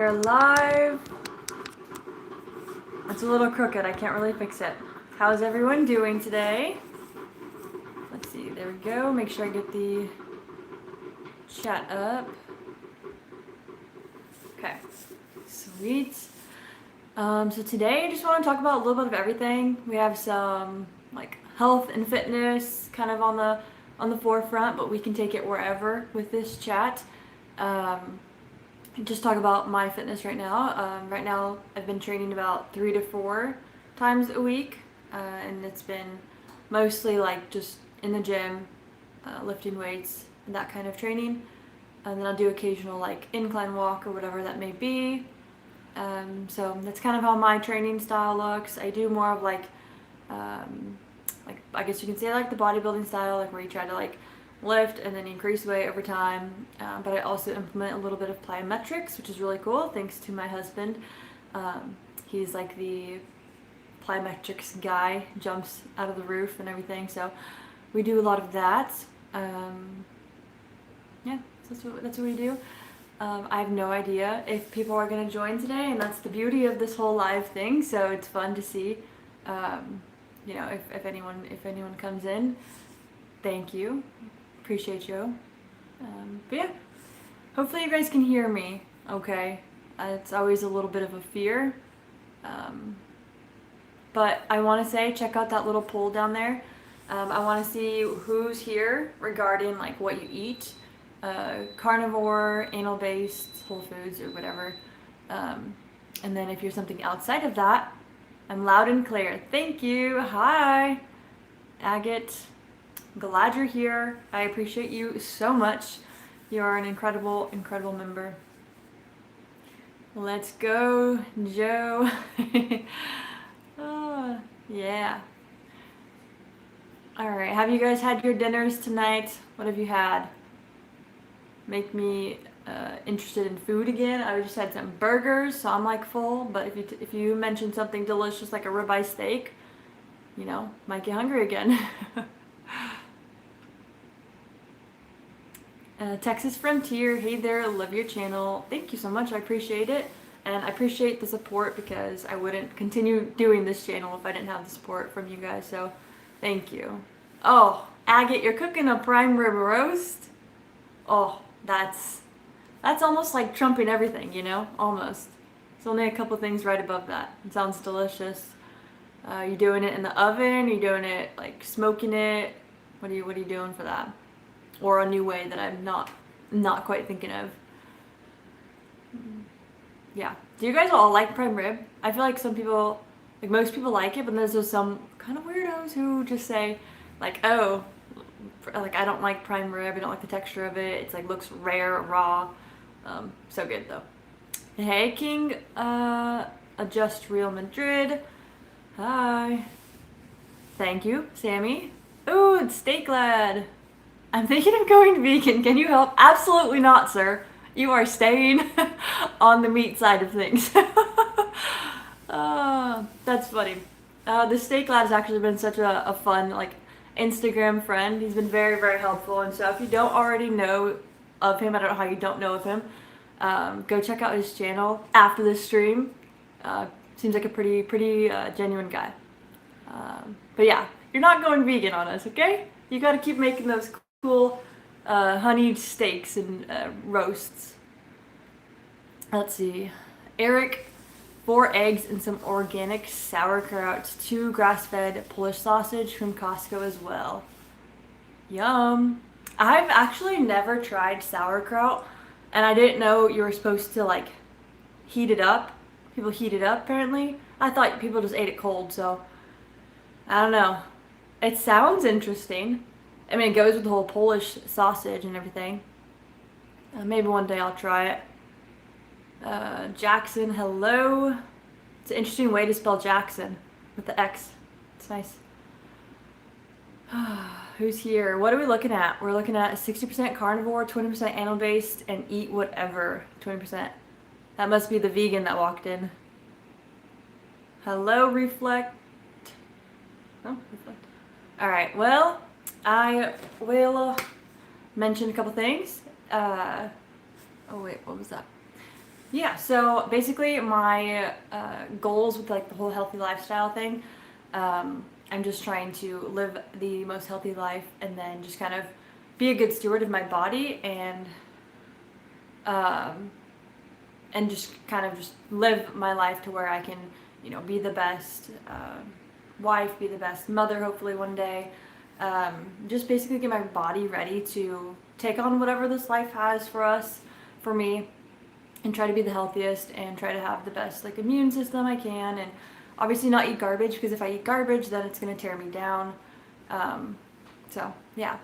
We're live. It's a little crooked. I can't really fix it. How's everyone doing today? Let's see. There we go. Make sure I get the chat up. Okay. Sweet. So today I just want to talk about a little bit of everything. We have some like health and fitness kind of on the forefront, but we can take it wherever with this chat. Just talk about my fitness right now. Right now, I've been training about 3 to 4 times a week, and it's been mostly like just in the gym, lifting weights, and that kind of training. And then I'll do occasional like incline walk or whatever that may be. So that's kind of how my training style looks. I do more of like I guess you can say like the bodybuilding style, like where you try to like lift and then increase weight over time, but I also implement a little bit of plyometrics, which is really cool thanks to my husband. He's like the plyometrics guy, jumps out of the roof and everything, so we do a lot of that. Yeah, so that's what we do. I have no idea if people are going to join today, and that's the beauty of this whole live thing, so it's fun to see. You know, if anyone comes in, thank you. Appreciate you. But yeah, hopefully you guys can hear me okay. It's always a little bit of a fear. But I want to say, check out that little poll down there. I want to see who's here regarding like what you eat. Carnivore, anal-based, whole foods, or whatever. And then if you're something outside of that, I'm loud and clear. Thank you. Hi, Agate. Glad you're here. I appreciate you so much. You're an incredible, incredible member. Let's go, Joe. Oh, yeah. All right. Have you guys had your dinners tonight? What have you had? Make me interested in food again. I just had some burgers, so I'm like full. But if you mention something delicious like a ribeye steak, you know, might get hungry again. Texas Frontier, hey there, love your channel. Thank you so much, I appreciate it. And I appreciate the support because I wouldn't continue doing this channel if I didn't have the support from you guys, so thank you. Oh, Agate, you're cooking a prime rib roast? Oh, that's almost like trumping everything, you know? Almost. There's only a couple things right above that. It sounds delicious. You doing it in the oven? You doing it like smoking it? What are you doing for that? Or a new way that I'm not quite thinking of. Yeah. Do you guys all like prime rib? I feel like some people, like most people like it, but there's just some kind of weirdos who just say, like, oh, like I don't like prime rib, I don't like the texture of it. It's like looks rare, raw. So good though. Hey King, Adjust Real Madrid. Hi. Thank you, Sammy. Ooh, it's Steak Lad. I'm thinking of going vegan. Can you help? Absolutely not, sir. You are staying on the meat side of things. That's funny. The Steak Lad has actually been such a fun like Instagram friend. He's been very, very helpful. And so if you don't already know of him, I don't know how you don't know of him, go check out his channel after this stream. Seems like a pretty genuine guy. But yeah, you're not going vegan on us, okay? You gotta keep making those cool honeyed steaks and roasts. Let's see. Eric, 4 eggs and some organic sauerkraut, 2 grass-fed Polish sausage from Costco as well. Yum. I've actually never tried sauerkraut, and I didn't know you were supposed to like heat it up. People heat it up apparently. I thought people just ate it cold, so I don't know. It sounds interesting. I mean, it goes with the whole Polish sausage and everything. Maybe one day I'll try it. Jackson, hello. It's an interesting way to spell Jackson with the X. It's nice. Who's here? What are we looking at? We're looking at 60% carnivore, 20% animal-based, and eat whatever. 20%. That must be the vegan that walked in. Hello, Reflect. Oh, Reflect. Alright, well, I will mention a couple things. Oh wait, what was that? Yeah, so basically my goals with like the whole healthy lifestyle thing, I'm just trying to live the most healthy life and then just kind of be a good steward of my body um, and just kind of just live my life to where I can, be the best wife, be the best mother, hopefully one day. Just basically get my body ready to take on whatever this life has for us, for me, and try to be the healthiest and try to have the best like immune system I can, and obviously not eat garbage, because if I eat garbage then it's going to tear me down. Um, so yeah.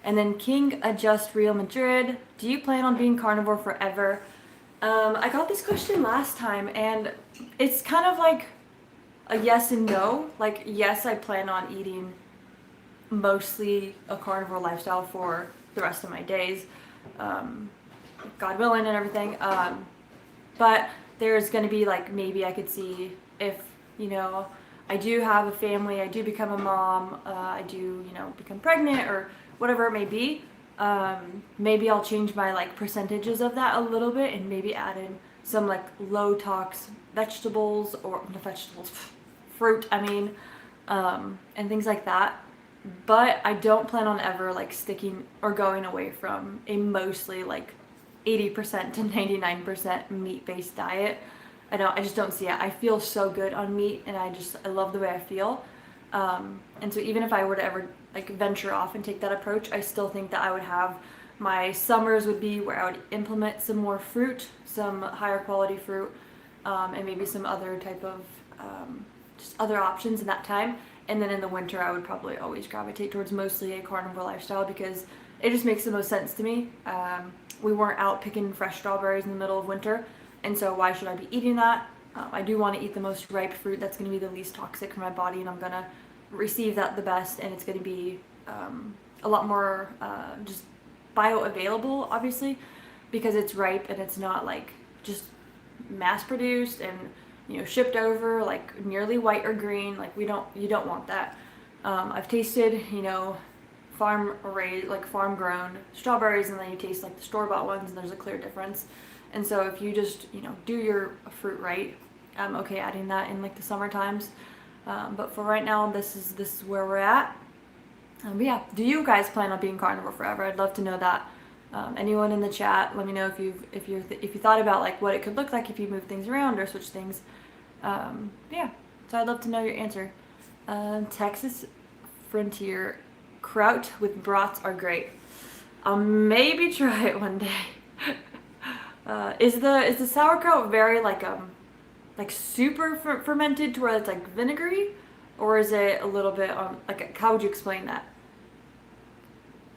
And then King Adjust Real Madrid, do you plan on being carnivore forever? I got this question last time, and it's kind of like a yes and no. Like, yes, I plan on eating mostly a carnivore lifestyle for the rest of my days, um, God willing and everything. But there's going to be like, maybe I could see if, you know, I do have a family, I do become a mom, I do, become pregnant or whatever it may be. Maybe I'll change my like percentages of that a little bit and maybe add in some like low tox vegetables, or not vegetables, fruit, I mean, and things like that. But I don't plan on ever like sticking or going away from a mostly like 80% to 99% meat-based diet. I just don't see it. I feel so good on meat, and I love the way I feel. And so even if I were to ever like venture off and take that approach, I still think that I would have my summers would be where I would implement some more fruit, some higher quality fruit, and maybe some other type of just other options in that time. And then in the winter, I would probably always gravitate towards mostly a carnivore lifestyle, because it just makes the most sense to me. We weren't out picking fresh strawberries in the middle of winter, and so why should I be eating that? I do want to eat the most ripe fruit that's going to be the least toxic for my body, and I'm going to receive that the best, and it's going to be a lot more just bioavailable, obviously, because it's ripe and it's not like just mass produced and shipped over like nearly white or green. Like you don't want that. I've tasted farm raised, like farm grown strawberries, and then you taste like the store bought ones, and there's a clear difference. And so if you just do your fruit right, I'm okay adding that in like the summer times. But for right now, this is where we're at. But yeah, do you guys plan on being carnivore forever? I'd love to know that. Anyone in the chat, let me know if you thought about like what it could look like if you move things around or switch things. Yeah, so I'd love to know your answer. Texas Frontier, kraut with brats are great. I'll maybe try it one day. Is the sauerkraut very like super fermented to where it's like vinegary, or is it a little bit like, how would you explain that?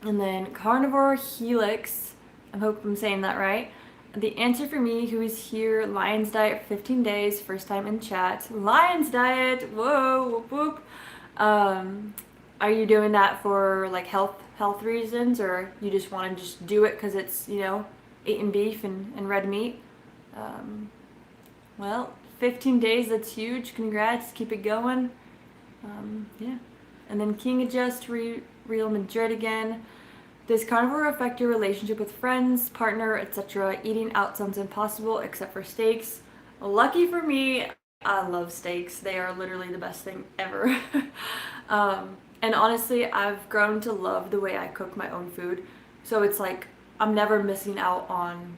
And then Carnivore Helix, I hope I'm saying that right. The answer for me, who is here, Lion's Diet for 15 days, first time in chat. Lion's Diet, whoa, whoop whoop. Are you doing that for like health reasons, or you just want to just do it because it's eating beef and red meat? Well, 15 days, that's huge. Congrats, keep it going. Yeah. And then King Adjust Real Madrid again. Does carnivore affect your relationship with friends, partner, etc.? Eating out sounds impossible except for steaks. Lucky for me, I love steaks. They are literally the best thing ever. And honestly, I've grown to love the way I cook my own food. So it's like I'm never missing out on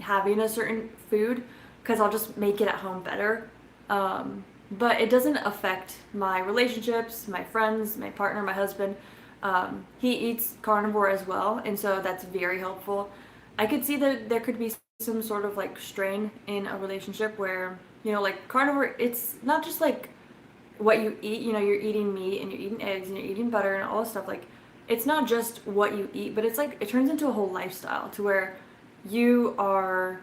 having a certain food, because I'll just make it at home better. But it doesn't affect my relationships, my friends, my partner, my husband. He eats carnivore as well, and so that's very helpful. I could see that there could be some sort of like strain in a relationship where, like carnivore, it's not just like what you eat, you're eating meat and you're eating eggs and you're eating butter and all this stuff. Like, it's not just what you eat, but it's like it turns into a whole lifestyle to where you are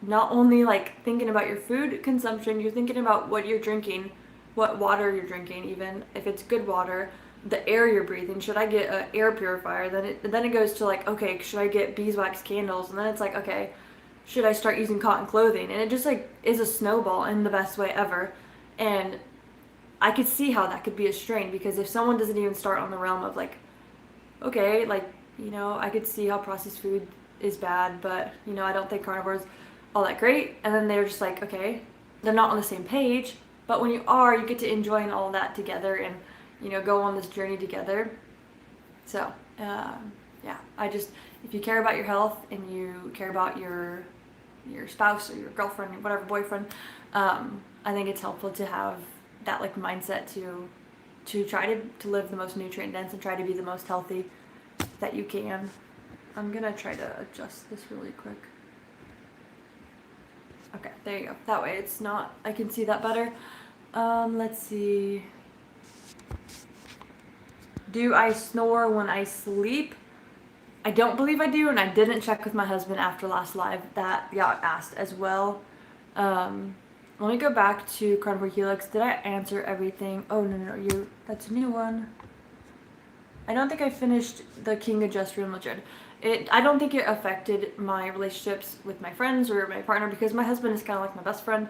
not only like thinking about your food consumption, you're thinking about what you're drinking, what water you're drinking, even if it's good water, the air you're breathing. Should I get an air purifier? Then it goes to like, okay, should I get beeswax candles? And then it's like, okay, should I start using cotton clothing? And it just like is a snowball in the best way ever. And I could see how that could be a strain, because if someone doesn't even start on the realm of like, okay, like, I could see how processed food is bad, but I don't think carnivores all that great. And then they're just like, okay, they're not on the same page. But when you are, you get to enjoy all that together and, you know, go on this journey together. So, yeah, if you care about your health and you care about your spouse or your girlfriend or whatever, boyfriend, I think it's helpful to have that like mindset to try to live the most nutrient dense and try to be the most healthy that you can. I'm gonna try to adjust this really quick. Okay, there you go. That way it's not, I can see that better. Let's see. Do I snore when I sleep? I don't believe I do, and I didn't check with my husband after last live. That got asked as well. Let me go back to Carnivore Helix. Did I answer everything? Oh, no, that's a new one. I don't think I finished the King of Just Real Madrid. I don't think it affected my relationships with my friends or my partner because my husband is kind of like my best friend.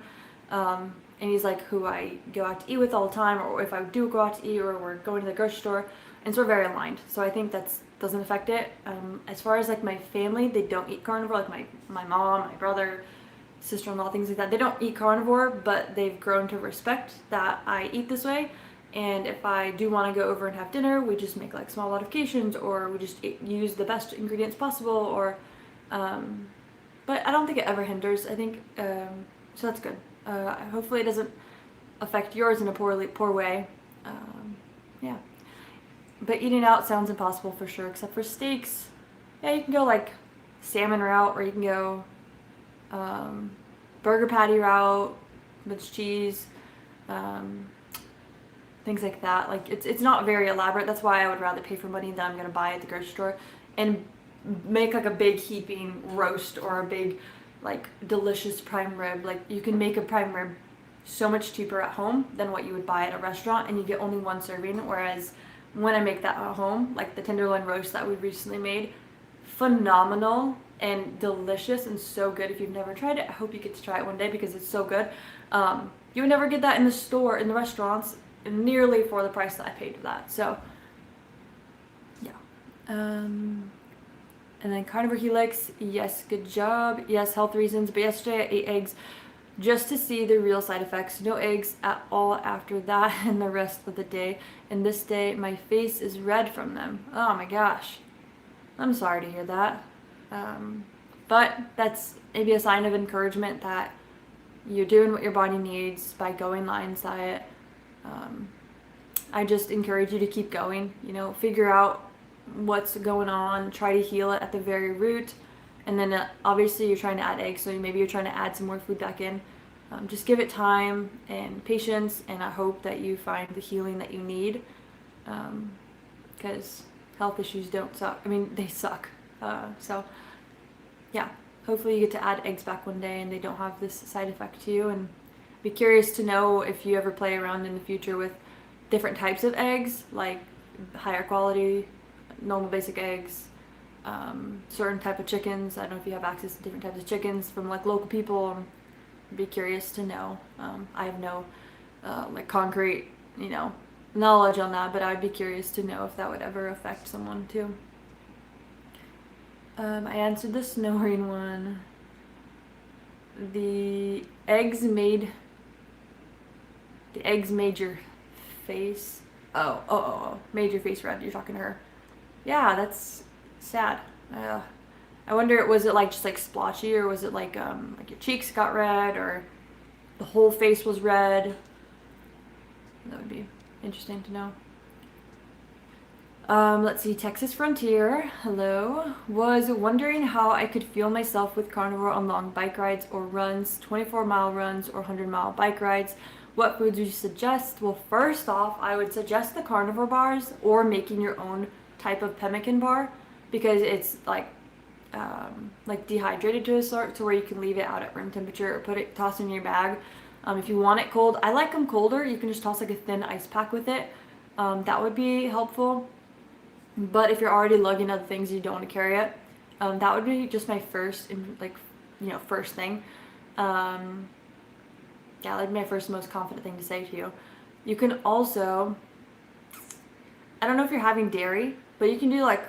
And he's like who I go out to eat with all the time, or if I do go out to eat, or we're going to the grocery store, and so we're very aligned. So I think that doesn't affect it. As far as like my family, they don't eat carnivore. Like my mom, my brother, sister-in-law, things like that. They don't eat carnivore, but they've grown to respect that I eat this way. And if I do want to go over and have dinner, we just make like small modifications, or we just use the best ingredients possible, or but I don't think it ever hinders. I think so that's good. Hopefully it doesn't affect yours in a poor way. Yeah, but eating out sounds impossible for sure, except for steaks. Yeah, you can go like salmon route, or you can go burger patty route with cheese. Things like that. Like it's not very elaborate. That's why I would rather pay for money that I'm gonna buy at the grocery store and make like a big heaping roast or a big like delicious prime rib. Like you can make a prime rib so much cheaper at home than what you would buy at a restaurant, and you get only one serving. Whereas when I make that at home, like the tenderloin roast that we recently made, phenomenal and delicious and so good. If you've never tried it, I hope you get to try it one day because it's so good. You would never get that in the store, in the restaurants, nearly for the price that I paid for that. So yeah. And then Carnivore Helix, yes, good job. Yes, health reasons. But yesterday I ate eggs just to see the real side effects. No eggs at all after that and the rest of the day. And this day my face is red from them. Oh my gosh. I'm sorry to hear that. But that's maybe a sign of encouragement that you're doing what your body needs by going Lion's Diet. I just encourage you to keep going, you know, figure out what's going on, try to heal it at the very root, and then obviously you're trying to add eggs, so maybe you're trying to add some more food back in. Just give it time and patience, and I hope that you find the healing that you need, because health issues don't suck. I mean, they suck. So yeah, hopefully you get to add eggs back one day and they don't have this side effect to you. And be curious to know if you ever play around in the future with different types of eggs, like higher quality, normal basic eggs, certain type of chickens. I don't know if you have access to different types of chickens from like local people. Be curious to know. I have no like concrete, you know, knowledge on that, but I'd be curious to know if that would ever affect someone too. I answered the snoring one. The eggs made your face. Oh, made your face red. You're talking to her. Yeah, that's sad. I wonder, was it like just like splotchy, or was it like your cheeks got red, or the whole face was red? That would be interesting to know. Let's see, Texas Frontier, hello. Was wondering how I could feel myself with carnivore on long bike rides or runs, 24-mile runs or 100-mile bike rides. What foods would you suggest? Well, first off, I would suggest the carnivore bars or making your own type of pemmican bar, because it's like dehydrated to a sort, to where you can leave it out at room temperature or toss it in your bag. If you want it cold, I like them colder. You can just toss like a thin ice pack with it. That would be helpful. But if you're already lugging other things and you don't want to carry it, that would be just my first thing. Yeah, that'd be my first most confident thing to say to you. You can also, I don't know if you're having dairy, but you can do like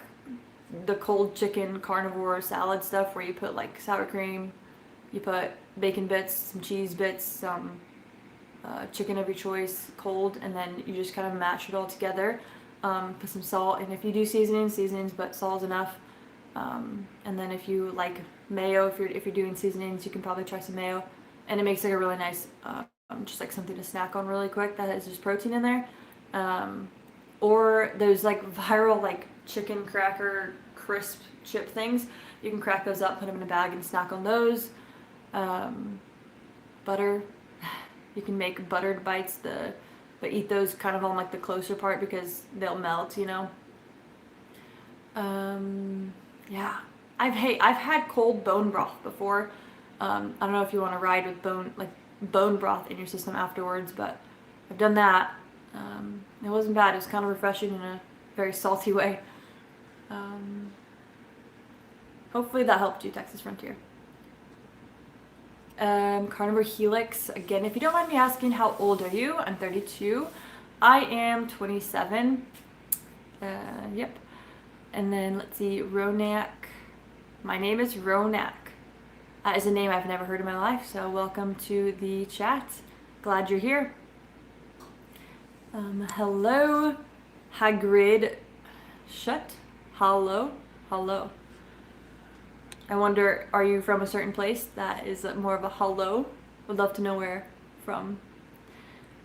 the cold chicken carnivore salad stuff where you put like sour cream You put bacon bits, some cheese bits, some chicken of your choice cold, and then you just kind of mash it all together. Put some salt, and if you do seasonings, but salt's enough. And then if you like mayo, if you're doing seasonings, you can probably try some mayo, and it makes like a really nice, just like something to snack on really quick that has just protein in there. Or there's like viral like chicken cracker crisp chip things. You can crack those up, put them in a bag, and snack on those. Butter. You can make buttered bites, but eat those kind of on like the closer part because they'll melt, you know. Yeah, I've had cold bone broth before. I don't know if you want to ride with bone broth in your system afterwards, but I've done that. It wasn't bad. It was kind of refreshing in a very salty way. Hopefully that helped you, Texas Frontier. Carnivore Helix. Again, if you don't mind me asking, how old are you? I'm 32. I am 27. Yep. And then let's see, Ronak. My name is Ronak. That is a name I've never heard in my life, so welcome to the chat. Glad you're here. Hello, Hagrid. Hello. I wonder, are you from a certain place that is more of a hello? Would love to know where from.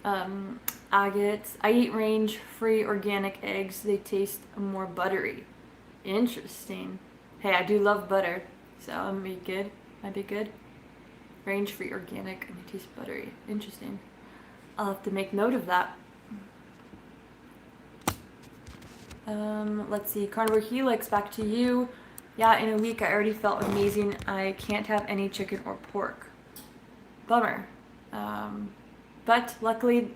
Agates. I eat range-free organic eggs. They taste more buttery. Interesting. Hey, I do love butter, so I'd be good. Range-free organic and they taste buttery. Interesting. I'll have to make note of that. Let's see. Carnivore Helix, back to you. Yeah, in a week I already felt amazing. I can't have any chicken or pork. Bummer. But luckily,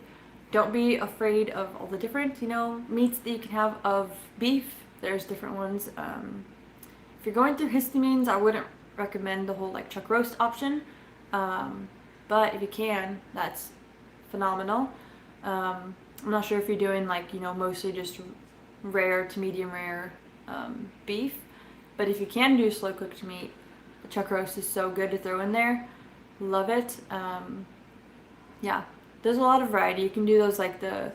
don't be afraid of all the different, meats that you can have of beef. There's different ones. If you're going through histamines, I wouldn't recommend the whole like chuck roast option. But if you can, that's phenomenal. I'm not sure if you're doing like, mostly just rare to medium rare beef. But if you can do slow cooked meat, the chuck roast is so good to throw in there. Love it. Yeah, there's a lot of variety. You can do those like the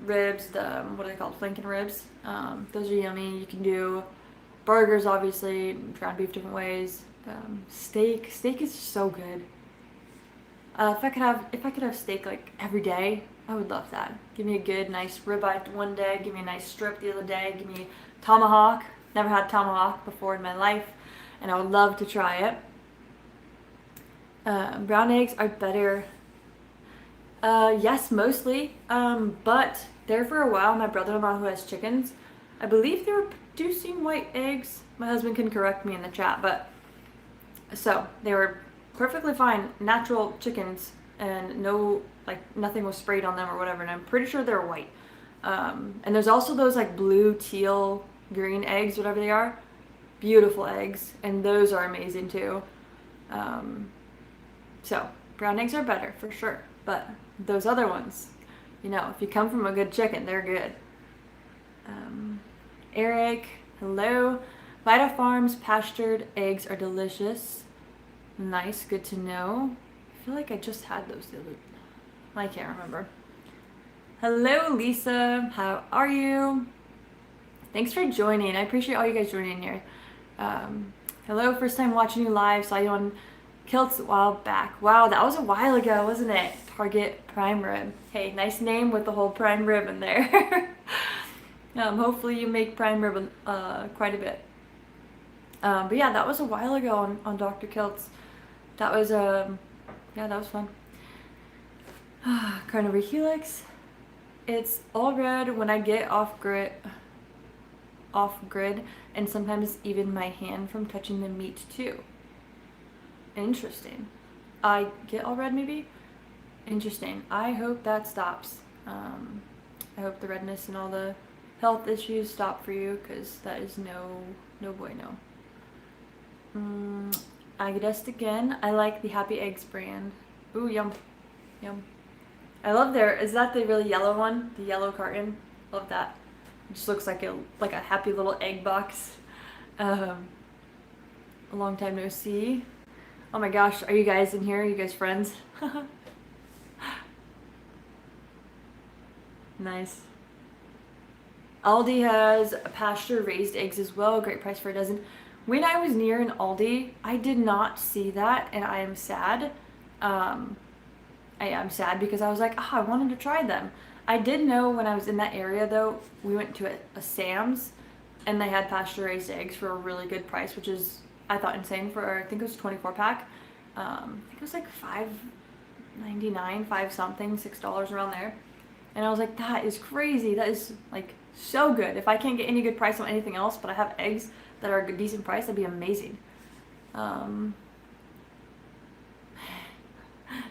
ribs, what are they called? Flanken ribs. Those are yummy. You can do burgers, obviously, ground beef different ways. Steak is so good. If I could have steak like every day, I would love that. Give me a good, nice ribeye one day. Give me a nice strip the other day. Give me tomahawk. Never had tomahawk before in my life, and I would love to try it. Brown eggs are better. Yes, mostly. But there for a while, my brother-in-law who has chickens, I believe they were producing white eggs. My husband can correct me in the chat, but so they were perfectly fine, natural chickens, and nothing was sprayed on them or whatever, and I'm pretty sure they're white. And there's also those like blue, teal, green eggs, whatever they are. Beautiful eggs, and those are amazing too. So brown eggs are better for sure, but those other ones, if you come from a good chicken, they're good. Eric, hello. Vita Farms pastured eggs are delicious. Nice, good to know. I feel like I just had those the other. I can't remember. Hello, Lisa. How are you? Thanks for joining. I appreciate all you guys joining here. Hello, first time watching you live. Saw you on Kilts a while back. Wow, that was a while ago, wasn't it? Target prime rib. Hey, nice name with the whole prime rib in there. Hopefully you make prime rib quite a bit. But yeah, that was a while ago on Dr. Kilts. That was that was fun. Carnivore Helix. It's all red when I get off grid, and sometimes even my hand from touching the meat too. Interesting. I get all red maybe? Interesting. I hope that stops. I hope the redness and all the health issues stop for you, because that is no bueno. I guessed again. I like the Happy Eggs brand. Ooh, yum. I love is that the really yellow one? The yellow carton? Love that. It just looks like a happy little egg box. A long time no see. Oh my gosh, are you guys in here? Are you guys friends? Nice. Aldi has pasture raised eggs as well, great price for a dozen. When I was near an Aldi, I did not see that, and I am sad. Um, I am sad because I was like, I wanted to try them. I did know when I was in that area though, we went to a Sam's and they had pasture raised eggs for a really good price, which is, I thought, insane for, I think it was 24 pack. I think it was like $5.99, 5 something, $6 around there. And I was like, that is crazy. That is like so good. If I can't get any good price on anything else, but I have eggs that are a good, decent price, that'd be amazing. Um,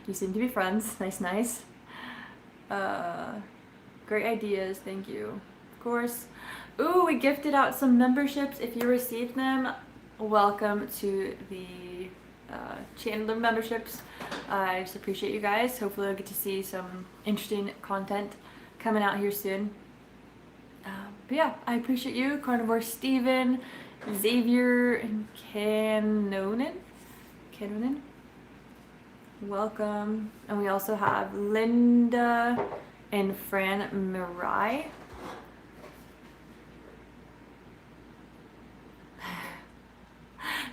you seem to be friends. Nice, nice. Uh, great ideas. Thank you. Of course. Ooh, we gifted out some memberships. If you received them, welcome to the Chandler memberships. I just appreciate you guys. Hopefully I'll get to see some interesting content coming out here soon. But yeah, I appreciate you. Carnivore Steven, Xavier, and Canonin. Welcome. And we also have Linda and Fran Mirai.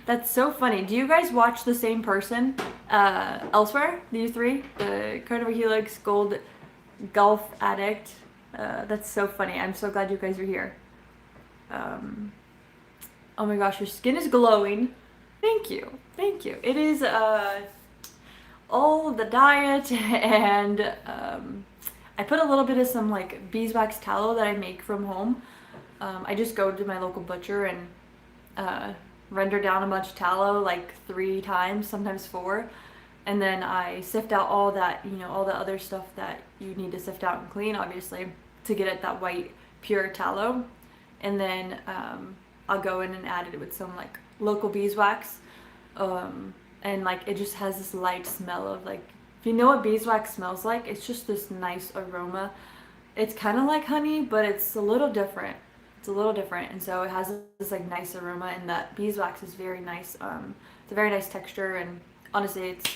That's so funny. Do you guys watch the same person elsewhere? You three? The Carnivore Helix Gold Golf Addict. That's so funny. I'm so glad you guys are here. Oh my gosh, your skin is glowing. Thank you. Thank you. It is all the diet and I put a little bit of some like beeswax tallow that I make from home. I just go to my local butcher and render down a bunch of tallow like 3 times, sometimes 4, and then I sift out all that, all the other stuff that you need to sift out and clean, obviously, to get it that white pure tallow. And then I'll go in and add it with some like local beeswax, and like it just has this light smell of like, if you know what beeswax smells like, it's just this nice aroma. It's kind of like honey, but it's a little different. And so it has this like nice aroma, and that beeswax is very nice. It's a very nice texture, and honestly it's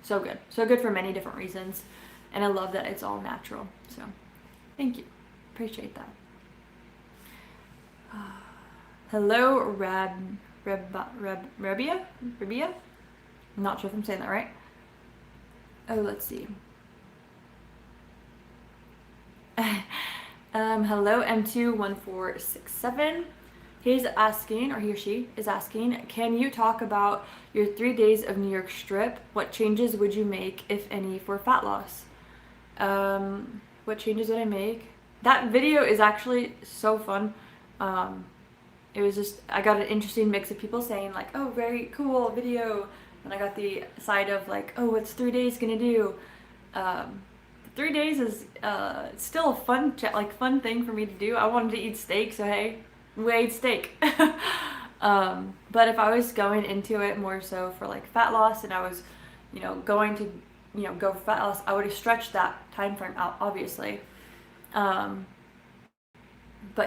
so good for many different reasons, and I love that it's all natural. So thank you, appreciate that. Hello, Rabia. I'm not sure if I'm saying that right. Oh, let's see. Hello, M21467. He's asking, or he or she is asking, can you talk about your 3 days of New York strip? What changes would you make, if any, for fat loss? What changes did I make? That video is actually so fun. It was just, I got an interesting mix of people saying like, oh, very cool video. And I got the side of like, oh, what's 3 days gonna do? 3 days is still a fun thing for me to do. I wanted to eat steak, so hey, we ate steak. But if I was going into it more so for like fat loss, and I was, going to, go for fat loss, I would have stretched that time frame out, obviously. But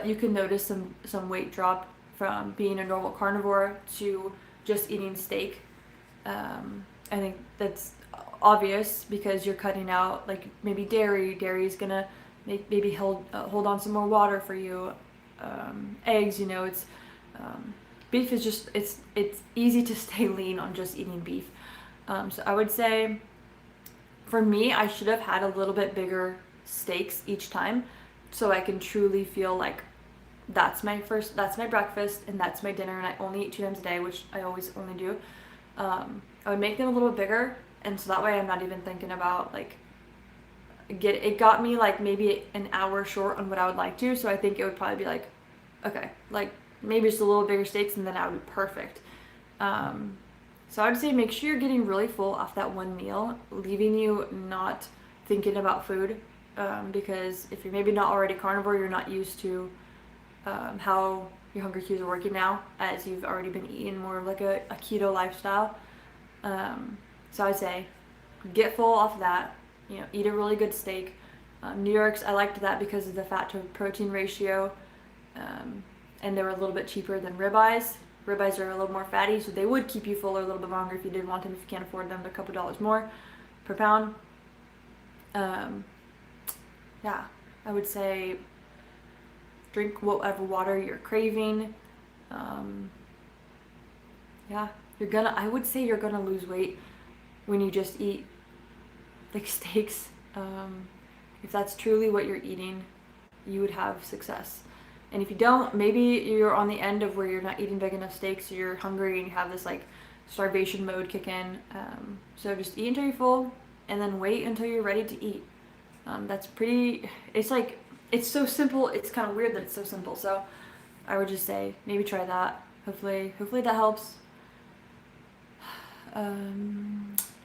you can notice some weight drop from being a normal carnivore to just eating steak. I think that's obvious because you're cutting out like maybe dairy. Dairy is gonna maybe hold on some more water for you. Eggs, it's beef is just it's easy to stay lean on just eating beef. So I would say for me, I should have had a little bit bigger steaks each time, so I can truly feel like that's my breakfast and that's my dinner, and I only eat 2 times a day, which I always only do. I would make them a little bit bigger, and so that way I'm not even thinking about like it got me like maybe an hour short on what I would like to, so I think it would probably be like, okay, like maybe just a little bigger steaks, and then that would be perfect. So I would say make sure you're getting really full off that one meal, leaving you not thinking about food, because if you're maybe not already carnivore, you're not used to how your hunger cues are working now, as you've already been eating more of like a keto lifestyle. So I'd say get full off that, eat a really good steak. New York's, I liked that because of the fat to protein ratio, and they were a little bit cheaper than ribeyes. Ribeyes are a little more fatty, so they would keep you full a little bit longer if you did want them. If you can't afford them, they're a couple dollars more per pound. Yeah, I would say drink whatever water you're craving. Yeah, I would say you're gonna lose weight when you just eat like steaks. If that's truly what you're eating, you would have success. And if you don't, maybe you're on the end of where you're not eating big enough steaks, you're hungry and you have this like starvation mode kick in. So just eat until you're full and then wait until you're ready to eat. It's like, it's so simple. It's kind of weird that it's so simple. So I would just say maybe try that. Hopefully that helps.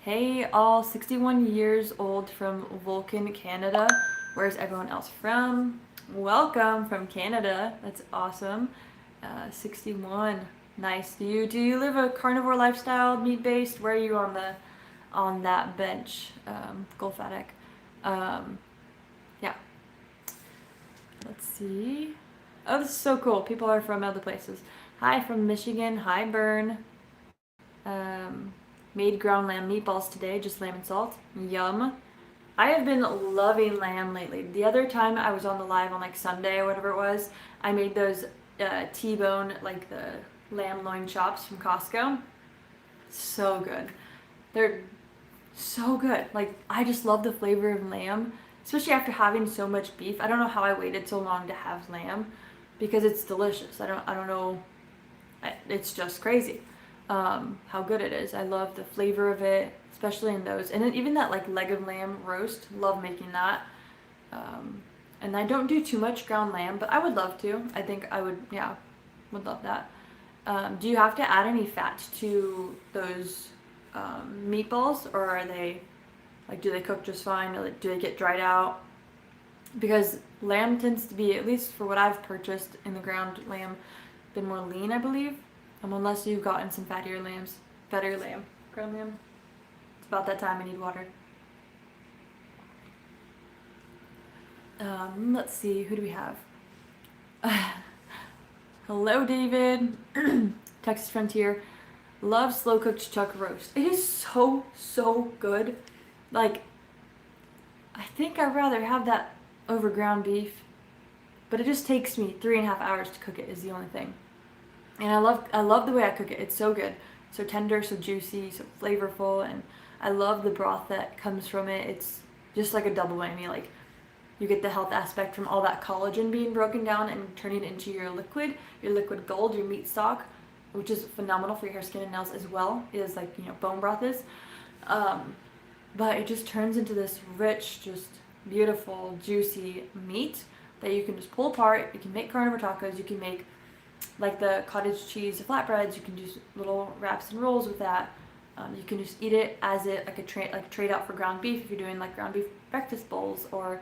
Hey, all 61 years old from Vulcan, Canada. Where's everyone else from? Welcome from Canada. That's awesome. 61. Nice. Do you live a carnivore lifestyle, meat-based? Where are you on that bench? Gulf Attic. Yeah. Let's see. Oh, this is so cool. People are from other places. Hi from Michigan. Hi, Bern. Made ground lamb meatballs today, just lamb and salt. Yum. I have been loving lamb lately. The other time I was on the live on like Sunday or whatever it was, I made those T-bone, like the lamb loin chops from Costco. So good. They're so good. Like, I just love the flavor of lamb, especially after having so much beef. I don't know how I waited so long to have lamb because it's delicious. I don't know. It's just crazy. How good it is. I love the flavor of it, especially in those. And then even that like leg of lamb roast, love making that. And I don't do too much ground lamb, but I would love to. I think I would, yeah, would love that. Do you have to add any fat to those meatballs, or are they, like, do they cook just fine? Or do they get dried out? Because lamb tends to be, at least for what I've purchased in the ground lamb, been more lean, I believe. Unless you've gotten some fattier lamb, ground lamb. It's about that time. I need water. Let's see, who do we have? Hello, David. Texas Frontier. Love slow cooked chuck roast. It is so good. Like, I think I'd rather have that over ground beef, but it just takes me 3.5 hours to cook it is the only thing. And I love the way I cook it. It's so good. So tender, so juicy, so flavorful, and I love the broth that comes from it. It's just like a double whammy. Like, you get the health aspect from all that collagen being broken down and turning it into your liquid gold, your meat stock, which is phenomenal for your hair, skin, and nails as well. It is like, bone broth is. But it just turns into this rich, just beautiful, juicy meat that you can just pull apart. You can make carnivore tacos. You can make like the cottage cheese flatbreads. You can do little wraps and rolls with that. You can just eat it as like a trade out for ground beef if you're doing like ground beef breakfast bowls, or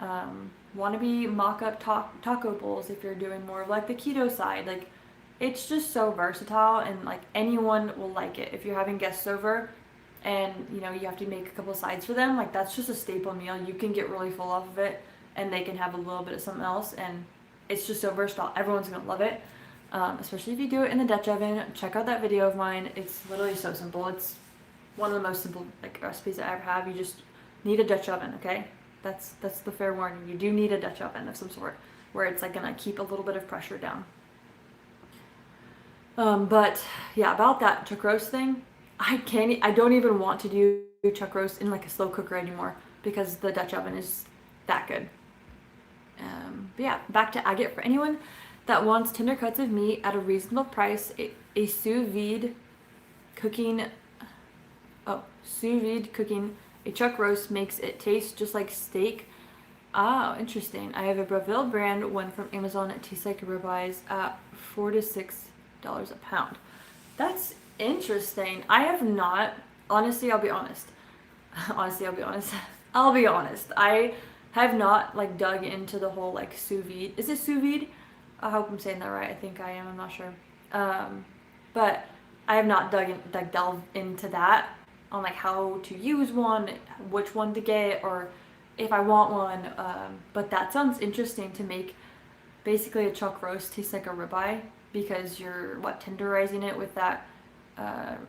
wannabe mock-up taco bowls if you're doing more of like the keto side. Like, it's just so versatile, and like anyone will like it. If you're having guests over and you have to make a couple sides for them, like, that's just a staple meal. You can get really full off of it and they can have a little bit of something else, and it's just so versatile. Everyone's gonna love it, especially if you do it in the Dutch oven. Check out that video of mine. It's literally so simple. It's one of the most simple like recipes I ever have. You just need a Dutch oven, okay? That's the fair warning. You do need a Dutch oven of some sort where it's like gonna keep a little bit of pressure down. But yeah, about that chuck roast thing, I don't even want to do chuck roast in like a slow cooker anymore because the Dutch oven is that good. But yeah, back to agate. For anyone that wants tender cuts of meat at a reasonable price, a sous vide cooking a chuck roast makes it taste just like steak. Oh, interesting. I have a Breville brand one from Amazon. It tastes like ribeyes at $4 to $6 a pound. That's interesting. I have not, honestly, I'll be honest. I have not like dug into the whole like sous vide. Is it sous vide? I hope I'm saying that right. I think I am. I'm not sure. But I have not delved into that on like how to use one, which one to get, or if I want one. But that sounds interesting, to make basically a chuck roast taste like a ribeye. because you're tenderizing it with that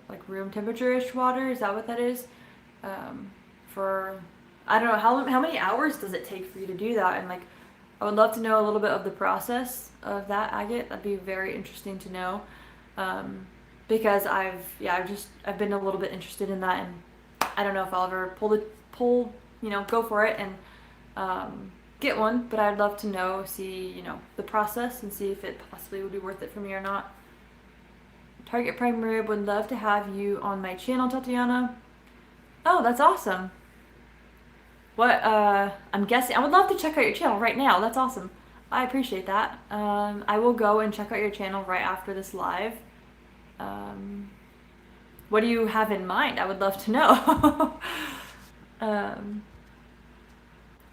like room temperature-ish water. Is that what that is? For I don't know how many hours does it take for you to do that, and like I would love to know a little bit of the process of that agate. That'd be very interesting to know, because I've been a little bit interested in that, and I don't know if I'll ever go for it and get one, but I'd love to see the process and see if it possibly would be worth it for me or not. Target Prime Rib would love to have you on my channel, Tatiana. Oh, that's awesome. What, I'm guessing, I would love to check out your channel right now. That's awesome. I appreciate that. I will go and check out your channel right after this live. What do you have in mind? I would love to know.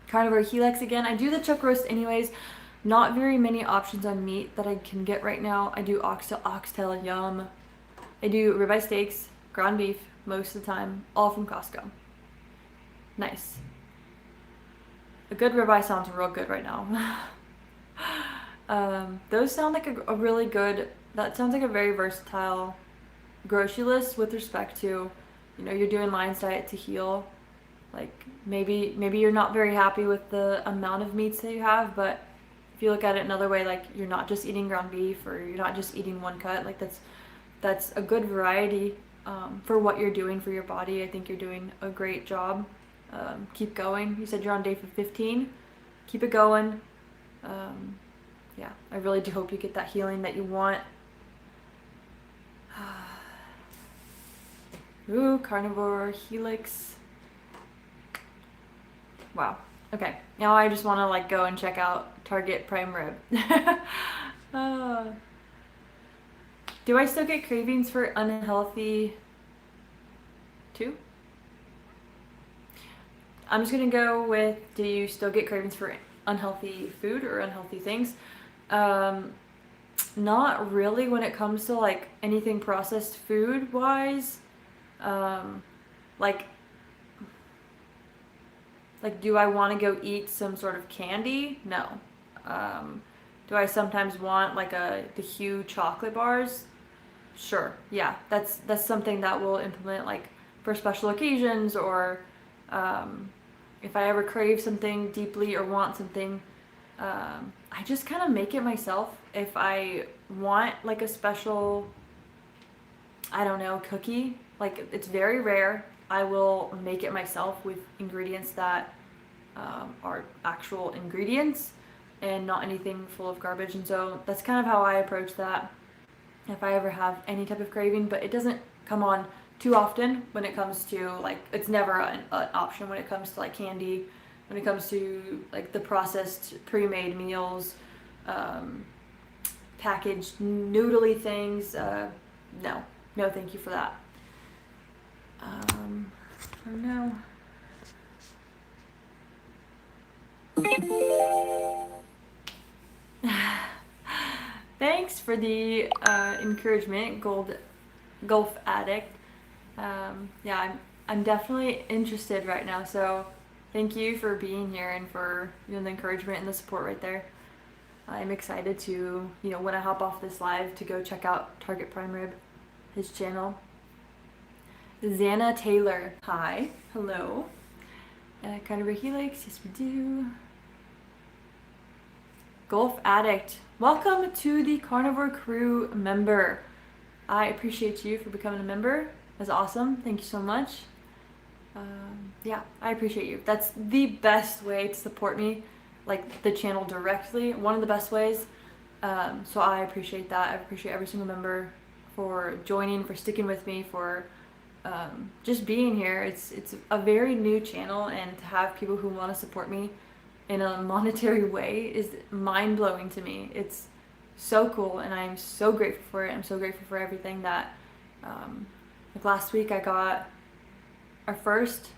Carnivore Helix again. I do the chuck roast anyways. Not very many options on meat that I can get right now. I do oxtail, yum. I do ribeye steaks, ground beef most of the time, all from Costco. Nice. A good ribeye sounds real good right now. Those sound like a really good, that sounds like a very versatile grocery list with respect to, you're doing Lion's Diet to heal. Like maybe you're not very happy with the amount of meats that you have, but if you look at it another way, like you're not just eating ground beef or you're not just eating one cut, like that's a good variety for what you're doing for your body. I think you're doing a great job. Keep going. You said you're on day 15. Keep it going. Yeah, I really do hope you get that healing that you want. Ooh, Carnivore Helix. Wow. Okay. Now I just want to go and check out Target Prime Rib. Do I still get cravings for unhealthy too? I'm just gonna go with, do you still get cravings for unhealthy food or unhealthy things? Not really when it comes to anything processed food wise. Do I want to go eat some sort of candy? No. Do I sometimes want the Hue chocolate bars? Sure. Yeah, that's something that we'll implement for special occasions, or if I ever crave something deeply or want something, I just kind of make it myself. If I want a special, I don't know, cookie, it's very rare, I will make it myself with ingredients that are actual ingredients and not anything full of garbage. And so that's kind of how I approach that if I ever have any type of craving, but it doesn't come on too often when it comes to it's never an option when it comes to candy, when it comes to the processed pre-made meals, packaged noodly things. No thank you for that. Oh no. Thanks for the encouragement, Gulf Addict. Yeah, I'm definitely interested right now, so thank you for being here and for the encouragement and the support right there. I'm excited to, when I hop off this live, to go check out Target Prime Rib, his channel. Xana Taylor, hi, hello. Carnivore Helix, yes we do. Gulf Addict, welcome to the Carnivore Crew member. I appreciate you for becoming a member. That's awesome. Thank you so much. Yeah, I appreciate you. That's the best way to support me, the channel directly. One of the best ways. So I appreciate that. I appreciate every single member for joining, for sticking with me, for just being here. It's a very new channel, and to have people who want to support me in a monetary way is mind-blowing to me. It's so cool, and I'm so grateful for it. I'm so grateful for everything that last week I got our first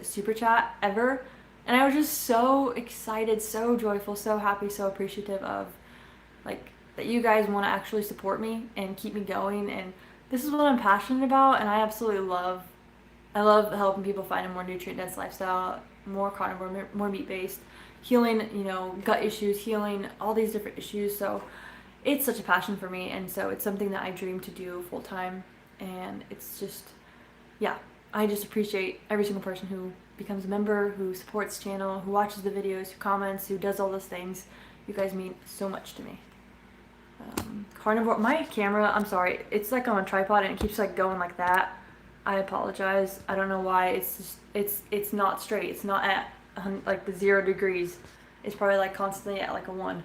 super chat ever, and I was just so excited, so joyful, so happy, so appreciative of that you guys want to actually support me and keep me going. And this is what I'm passionate about, and I absolutely love helping people find a more nutrient-dense lifestyle, more carnivore, more meat-based, healing, gut issues, healing all these different issues. So it's such a passion for me, and so it's something that I dream to do full time. And it's just, yeah, I just appreciate every single person who becomes a member, who supports the channel, who watches the videos, who comments, who does all those things. You guys mean so much to me. Carnivore, my camera, I'm sorry, it's like on a tripod and it keeps like going like that. I apologize. I don't know why. It's just, it's not straight. It's not at like the 0 degrees. It's probably like constantly at like a 1.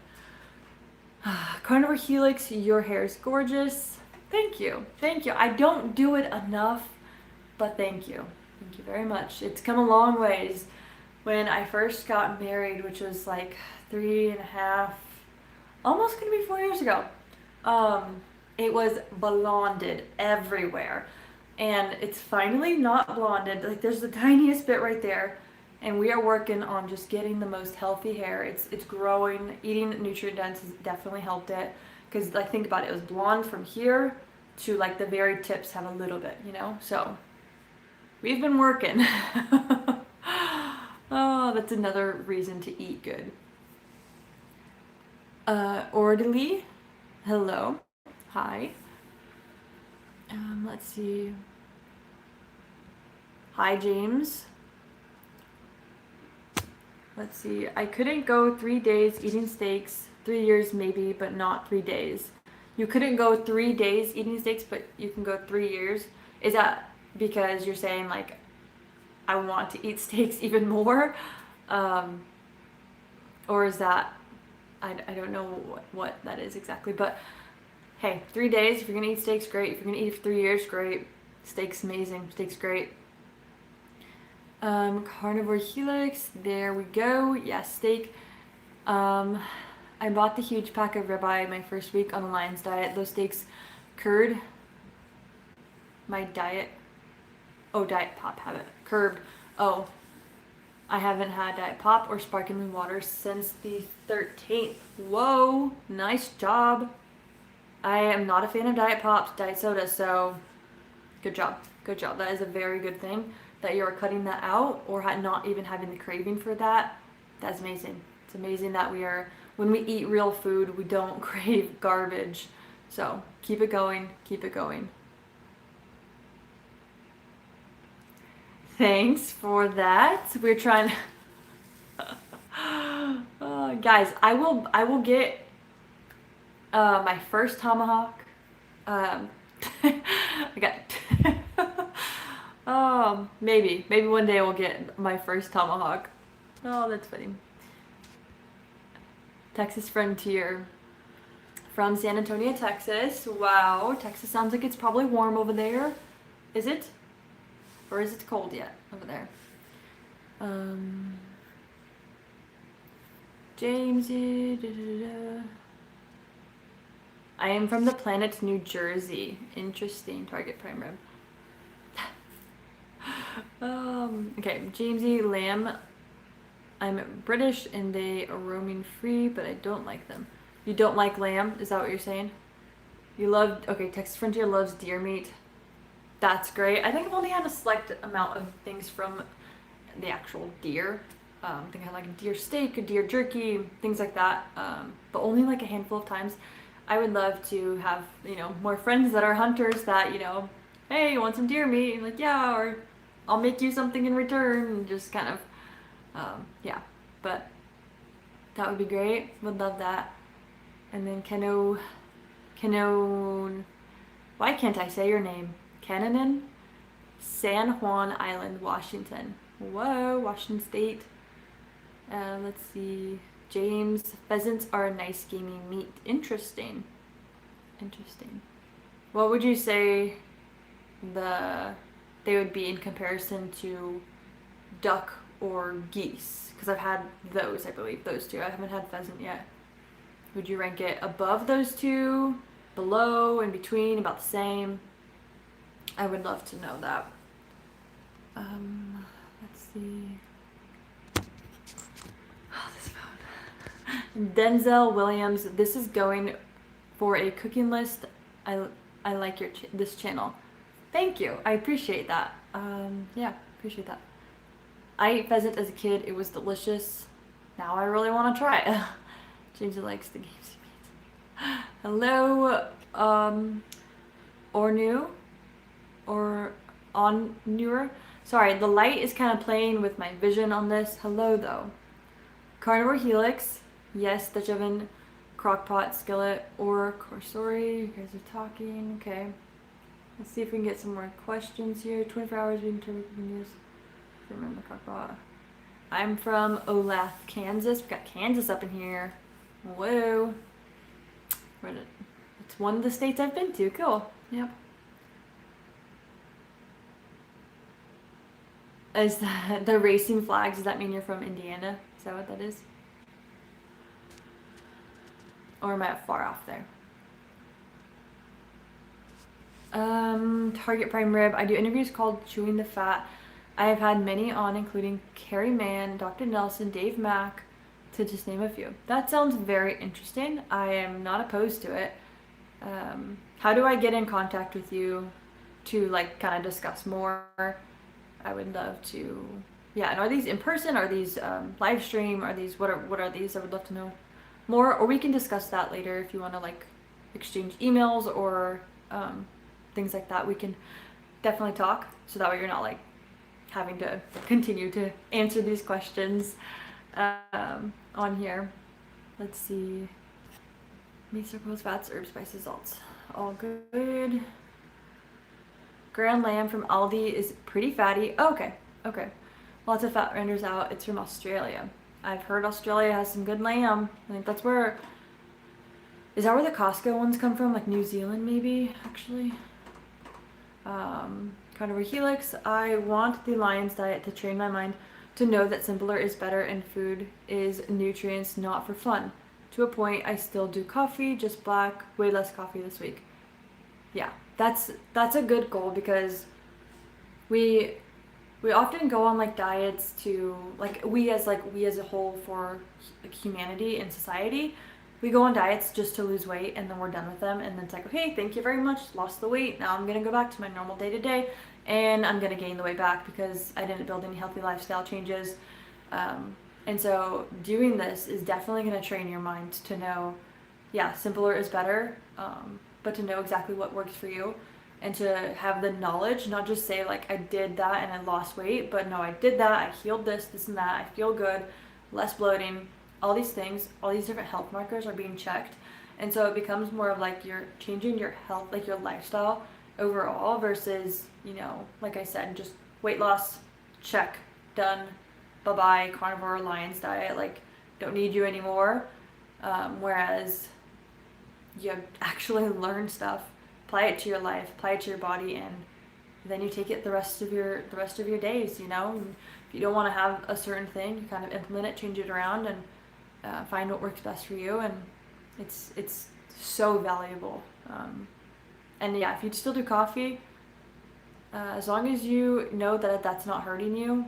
Carnivore Helix, your hair is gorgeous. Thank you. Thank you. I don't do it enough, but thank you. Thank you very much. It's come a long ways. When I first got married, which was like 3.5, almost gonna be 4 years ago, it was blonded everywhere. And it's finally not blonded. Like there's the tiniest bit right there. And we are working on just getting the most healthy hair. It's growing. Eating nutrient dense has definitely helped it. Because like think about it, it was blonde from here to like the very tips have a little bit, you know? So we've been working. Oh, that's another reason to eat good. Orderly, hello, hi. Let's see. Hi, James. Let's see. I couldn't go 3 days eating steaks. 3 years maybe, but not 3 days. You couldn't go 3 days eating steaks, but you can go 3 years. Is that because you're saying like I want to eat steaks even more? Or is that, I don't know what that is exactly, but hey, 3 days, if you're gonna eat steaks, great. If you're gonna eat it for 3 years, great. Steak's amazing, steak's great. Carnivore Helix, there we go. Yeah, steak. I bought the huge pack of ribeye my first week on the Lion's diet. Those steaks curbed my diet. Oh, diet pop habit. Curbed. Oh, I haven't had diet pop or sparkling water since the 13th. Whoa, nice job. I am not a fan of diet pops, diet soda, so good job. Good job. That is a very good thing that you're cutting that out or not even having the craving for that. That's amazing. It's amazing that when we eat real food, we don't crave garbage. So keep it going, keep it going. Thanks for that. We're trying. Guys, I will get my first tomahawk. I got. Maybe one day I will get my first tomahawk. Oh, that's funny. Texas Frontier from San Antonio, Texas. Wow, Texas sounds like it's probably warm over there. Is it? Or is it cold yet over there? Jamesy. I am from the planet New Jersey. Interesting. Target prime rib. Okay, Jamesy Lamb. I'm British and they are roaming free, but I don't like them. You don't like lamb? Is that what you're saying? You love, okay, Texas Frontier loves deer meat. That's great. I think I've only had a select amount of things from the actual deer. I think I had like a deer steak, a deer jerky, things like that. But only like a handful of times. I would love to have, more friends that are hunters that, hey, you want some deer meat? And like, yeah, or I'll make you something in return, and just kind of, yeah. But that would be great. Would love that. And then Keno, why can't I say your name? Cananan? San Juan Island, Washington. Whoa, Washington State. Let's see. James, pheasants are a nice gamey meat. Interesting. What would you say they would be in comparison to duck or geese? Because I've had those, I believe, those two. I haven't had pheasant yet. Would you rank it above those two? Below? In between? About the same? I would love to know that. Let's see. Oh, this phone. Denzel Williams. This is going for a cooking list. I like this channel. Thank you. I appreciate that. Yeah, appreciate that. I ate pheasant as a kid. It was delicious. Now I really want to try it. James likes the games. Hello, Ornu, or on newer. Sorry, the light is kind of playing with my vision on this. Hello, though. Carnivore Helix. Yes, Dutch oven, crockpot, skillet, or Corsori. You guys are talking. Okay. Let's see if we can get some more questions here. 24 hours being continuous. Remember the crockpot. I'm from Olathe, Kansas. We got Kansas up in here. Whoa. It's one of the states I've been to. Cool. Yep. Is that the racing flags? Does that mean you're from Indiana? Is that what that is? Or am I far off there? Target prime rib. I do interviews called Chewing the Fat. I have had many on, including Carrie Mann, Dr. Nelson, Dave Mack, to just name a few. That sounds very interesting. I am not opposed to it. How do I get in contact with you to like kind of discuss more? I would love to. Yeah, and are these in person? Are these live stream? Are these what are these? I would love to know more, or we can discuss that later if you want to like exchange emails or things like that. We can definitely talk, so that way you're not like having to continue to answer these questions on here. Let's see. Meat circles, fats, herbs, spices, salts. All good. Ground lamb from Aldi is pretty fatty. Oh, okay. Lots of fat renders out. It's from Australia. I've heard Australia has some good lamb. I think that's where. Is that where the Costco ones come from? Like New Zealand, maybe, actually? Carnivore Helix. I want the Lion's diet to train my mind to know that simpler is better and food is nutrients, not for fun. To a point, I still do coffee, just black, way less coffee this week. Yeah, that's a good goal because we often go on like diets to like we as a whole for like humanity and society. We go on diets just to lose weight and then we're done with them and then it's like, okay, thank you very much, lost the weight, now I'm gonna go back to my normal day to day and I'm gonna gain the weight back because I didn't build any healthy lifestyle changes. And so doing this is definitely gonna train your mind to know, yeah, simpler is better, but to know exactly what works for you and to have the knowledge, not just say like I did that and I lost weight, but no, I did that, I healed this and that, I feel good, less bloating, all these things, all these different health markers are being checked. And so it becomes more of like you're changing your health, like your lifestyle overall versus, like I said, just weight loss, check, done, bye-bye, carnivore Lion's diet, like don't need you anymore. Whereas you actually learn stuff, apply it to your life, apply it to your body, and then you take it the rest of your days, And if you don't want to have a certain thing, you kind of implement it, change it around, and find what works best for you. And it's so valuable. And yeah, if you still do coffee, as long as you know that that's not hurting you,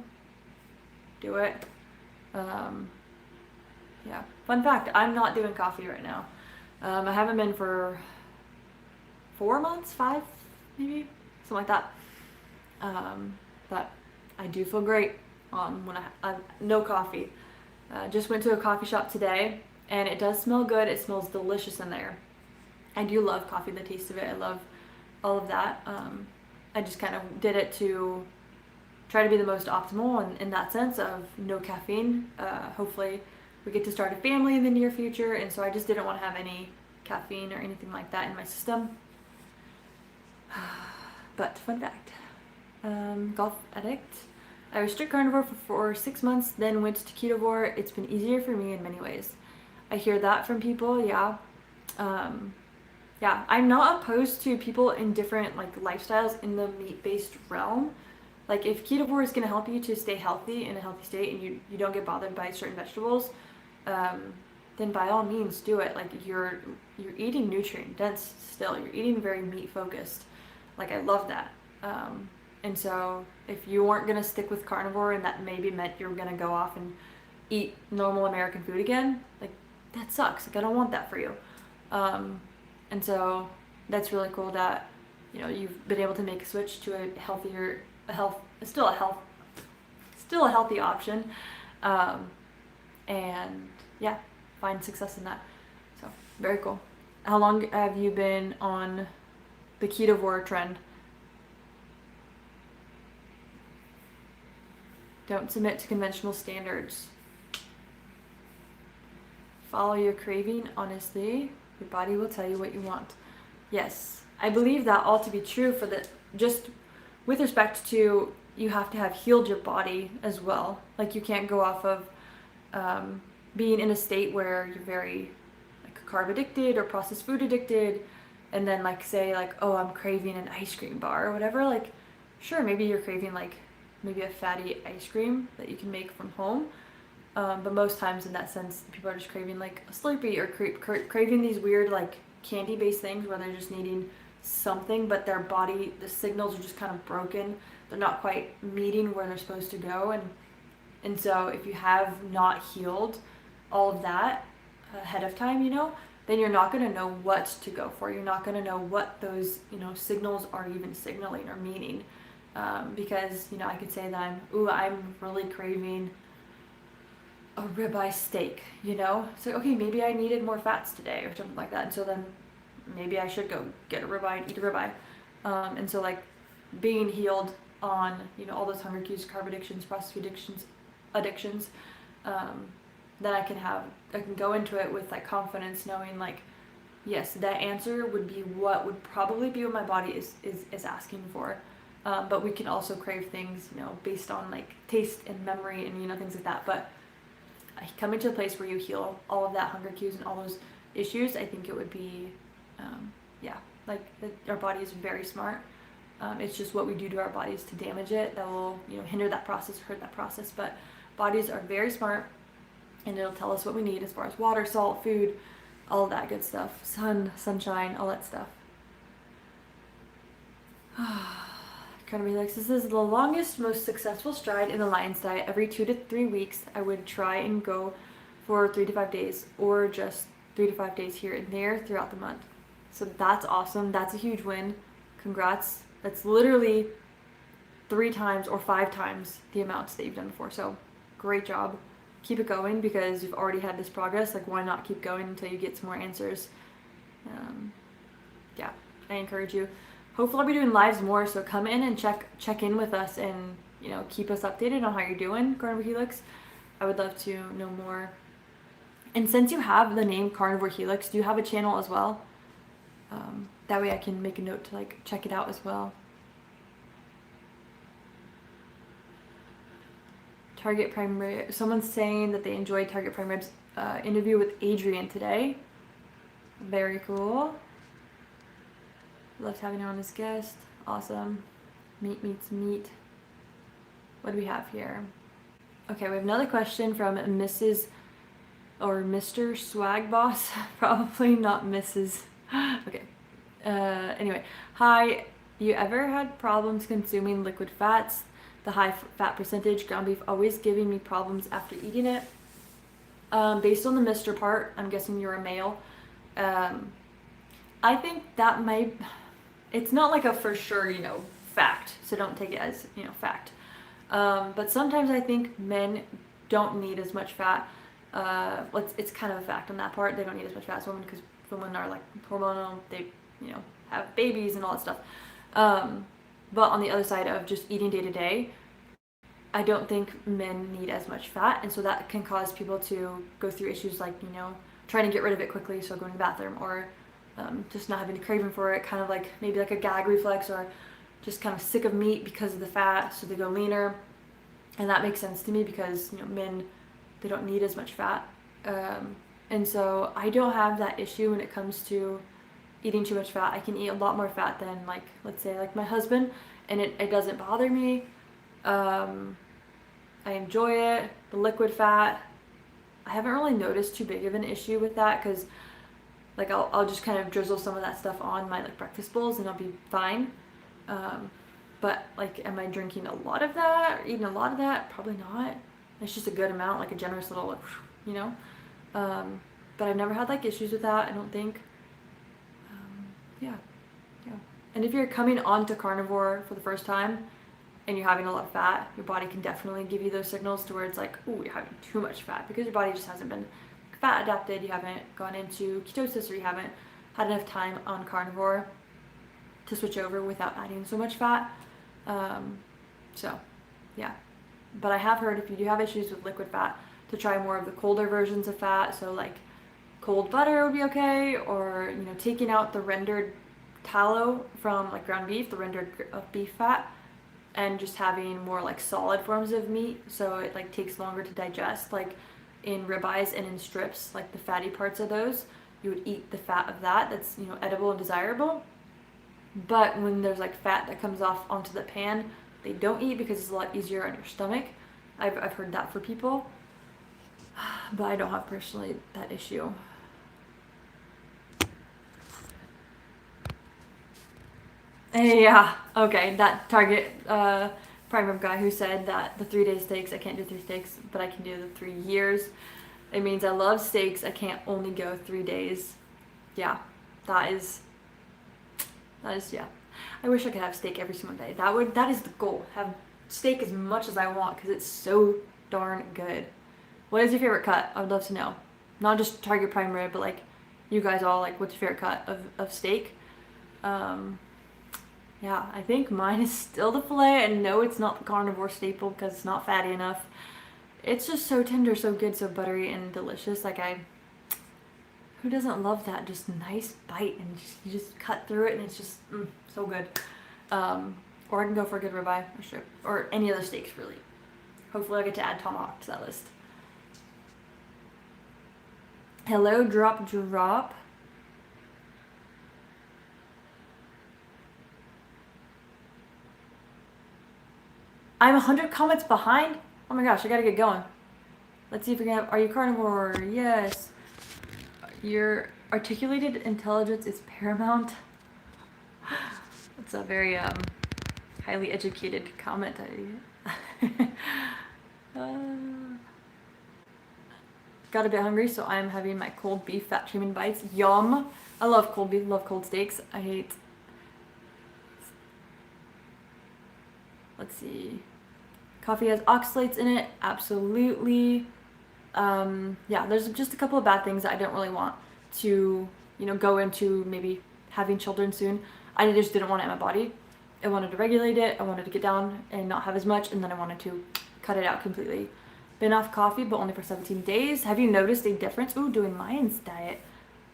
do it. Yeah. Fun fact, I'm not doing coffee right now. I haven't been for 4 months, 5 maybe, something like that. But I do feel great when I no coffee. Just went to a coffee shop today and it does smell good. It smells delicious in there. I do love coffee, the taste of it. I love all of that. I just kind of did it to try to be the most optimal in that sense of no caffeine. Hopefully we get to start a family in the near future, and so I just didn't want to have any caffeine or anything like that in my system. But fun fact, golf addict. I was strict carnivore for 6 months, then went to ketovore. It's been easier for me in many ways. I hear that from people, yeah. Yeah, I'm not opposed to people in different like lifestyles in the meat-based realm. Like if ketovore is going to help you to stay healthy in a healthy state and you don't get bothered by certain vegetables, then by all means do it. Like you're eating nutrient dense still. You're eating very meat focused. Like I love that. And so if you weren't going to stick with carnivore and that maybe meant you were going to go off and eat normal American food again, like that sucks. Like I don't want that for you. And so that's really cool that, you've been able to make a switch to a still a healthy option. And yeah, find success in that. So very cool. How long have you been on the ketovore trend? Don't submit to conventional standards. Follow your craving honestly. Your body will tell you what you want. Yes, I believe that all to be true for the just with respect to you have to have healed your body as well. Like you can't go off of being in a state where you're very like carb addicted or processed food addicted, and then like say like, oh, I'm craving an ice cream bar or whatever. Like, sure, maybe you're craving like maybe a fatty ice cream that you can make from home. But most times in that sense, people are just craving like a Slurpee or craving these weird like candy-based things where they're just needing something, but their body, the signals are just kind of broken. They're not quite meeting where they're supposed to go, and so if you have not healed all of that ahead of time, then you're not going to know what to go for. You're not going to know what those signals are even signaling or meaning, because I could say that I'm really craving a ribeye steak, so okay, maybe I needed more fats today or something like that, and so then maybe I should go get a ribeye and eat a ribeye. And so like being healed on all those hunger cues, carb addictions, processed food addictions, then I can go into it with like confidence, knowing like, yes, that answer would be what would probably be what my body is asking for. But we can also crave things based on like taste and memory and things like that. But coming to a place where you heal all of that hunger cues and all those issues, I think it would be our body is very smart. It's just what we do to our bodies to damage it that will hinder that process, hurt that process. But bodies are very smart, and it'll tell us what we need as far as water, salt, food, all of that good stuff, sunshine, all that stuff. Carnivore Helix, this is the longest, most successful stride in the Lion's diet. Every 2 to 3 weeks, I would try and go for 3 to 5 days, or just 3 to 5 days here and there throughout the month. So that's awesome. That's a huge win. Congrats. That's literally 3 times or 5 times the amounts that you've done before. So great job. Keep it going, because you've already had this progress. Like, why not keep going until you get some more answers? I encourage you. Hopefully I'll be doing lives more, so come in and check in with us and keep us updated on how you're doing, Carnivore Helix. I would love to know more. And since you have the name Carnivore Helix, do you have a channel as well? That way I can make a note to like check it out as well. Target Prime Rib. Someone's saying that they enjoyed Target Prime Rib's interview with Adrian today. Very cool. Loved having her on as guest. Awesome. Meat meets meat. What do we have here? Okay, we have another question from Mrs. or Mr. Swag Boss. Probably not Mrs. Okay. Anyway, hi. You ever had problems consuming liquid fats? The high fat percentage ground beef always giving me problems after eating it. Based on the Mr. part, I'm guessing you're a male. I think that might. It's not like a for sure, fact. So don't take it as fact. But sometimes I think men don't need as much fat. It's kind of a fact on that part. They don't need as much fat as women, because women are like hormonal. They have babies and all that stuff. But on the other side of just eating day to day, I don't think men need as much fat, and so that can cause people to go through issues like trying to get rid of it quickly, so going to the bathroom, or just not having a craving for it, kind of like maybe like a gag reflex, or just kind of sick of meat because of the fat, so they go leaner. And that makes sense to me, because men, they don't need as much fat, and so I don't have that issue when it comes to eating too much fat. I can eat a lot more fat than like, let's say like my husband, and it doesn't bother me. I enjoy it. The liquid fat, I haven't really noticed too big of an issue with that, because like I'll just kind of drizzle some of that stuff on my like breakfast bowls and I'll be fine. But like, am I drinking a lot of that or eating a lot of that? Probably not. It's just a good amount, like a generous little like, but I've never had like issues with that, I don't think. Yeah. And if you're coming onto carnivore for the first time and you're having a lot of fat, your body can definitely give you those signals to where it's like, ooh, you're having too much fat, because your body just hasn't been fat adapted. You haven't gone into ketosis, or you haven't had enough time on carnivore to switch over without adding so much fat. So yeah, but I have heard if you do have issues with liquid fat, to try more of the colder versions of fat. So like cold butter would be okay, or you know, taking out the rendered tallow from like ground beef, the rendered beef fat, and just having more like solid forms of meat, so it like takes longer to digest. Like in ribeyes and in strips, like the fatty parts of those, you would eat the fat of that, that's, you know, edible and desirable. But when there's like fat that comes off onto the pan, they don't eat because it's a lot easier on your stomach. I've heard that for people, but I don't have personally that issue. Yeah, okay, that Target prime rib guy who said that the 3-day steaks, I can't do 3 steaks, but I can do the 3 years. It means I love steaks, I can't only go 3 days. Yeah, that is, yeah. I wish I could have steak every single day. That is the goal. Have steak as much as I want because it's so darn good. What is your favorite cut? I would love to know. Not just Target prime rib, but like you guys all, like, what's your favorite cut of steak? Yeah, I think mine is still the filet, and no, it's not the carnivore staple because it's not fatty enough. It's just so tender, so good, so buttery and delicious. Like who doesn't love that? Just nice bite, and you just cut through it, and it's just so good. Or I can go for a good ribeye or strip, or any other steaks really. Hopefully I get to add tomahawk to that list. Hello, drop. I'm 100 comments behind? Oh my gosh, I gotta get going. Let's see if we can have, are you carnivore? Yes. Your articulated intelligence is paramount. It's a very highly educated comment. Got a bit hungry, so I'm having my cold beef fat shaming bites. Yum! I love cold beef, love cold steaks. I hate... Let's see. Coffee has oxalates in it. Absolutely. Yeah, there's just a couple of bad things that I don't really want to, you know, go into maybe having children soon. I just didn't want it in my body. I wanted to regulate it. I wanted to get down and not have as much, and then I wanted to cut it out completely. Been off coffee, but only for 17 days. Have you noticed a difference? Ooh, doing Lion's diet.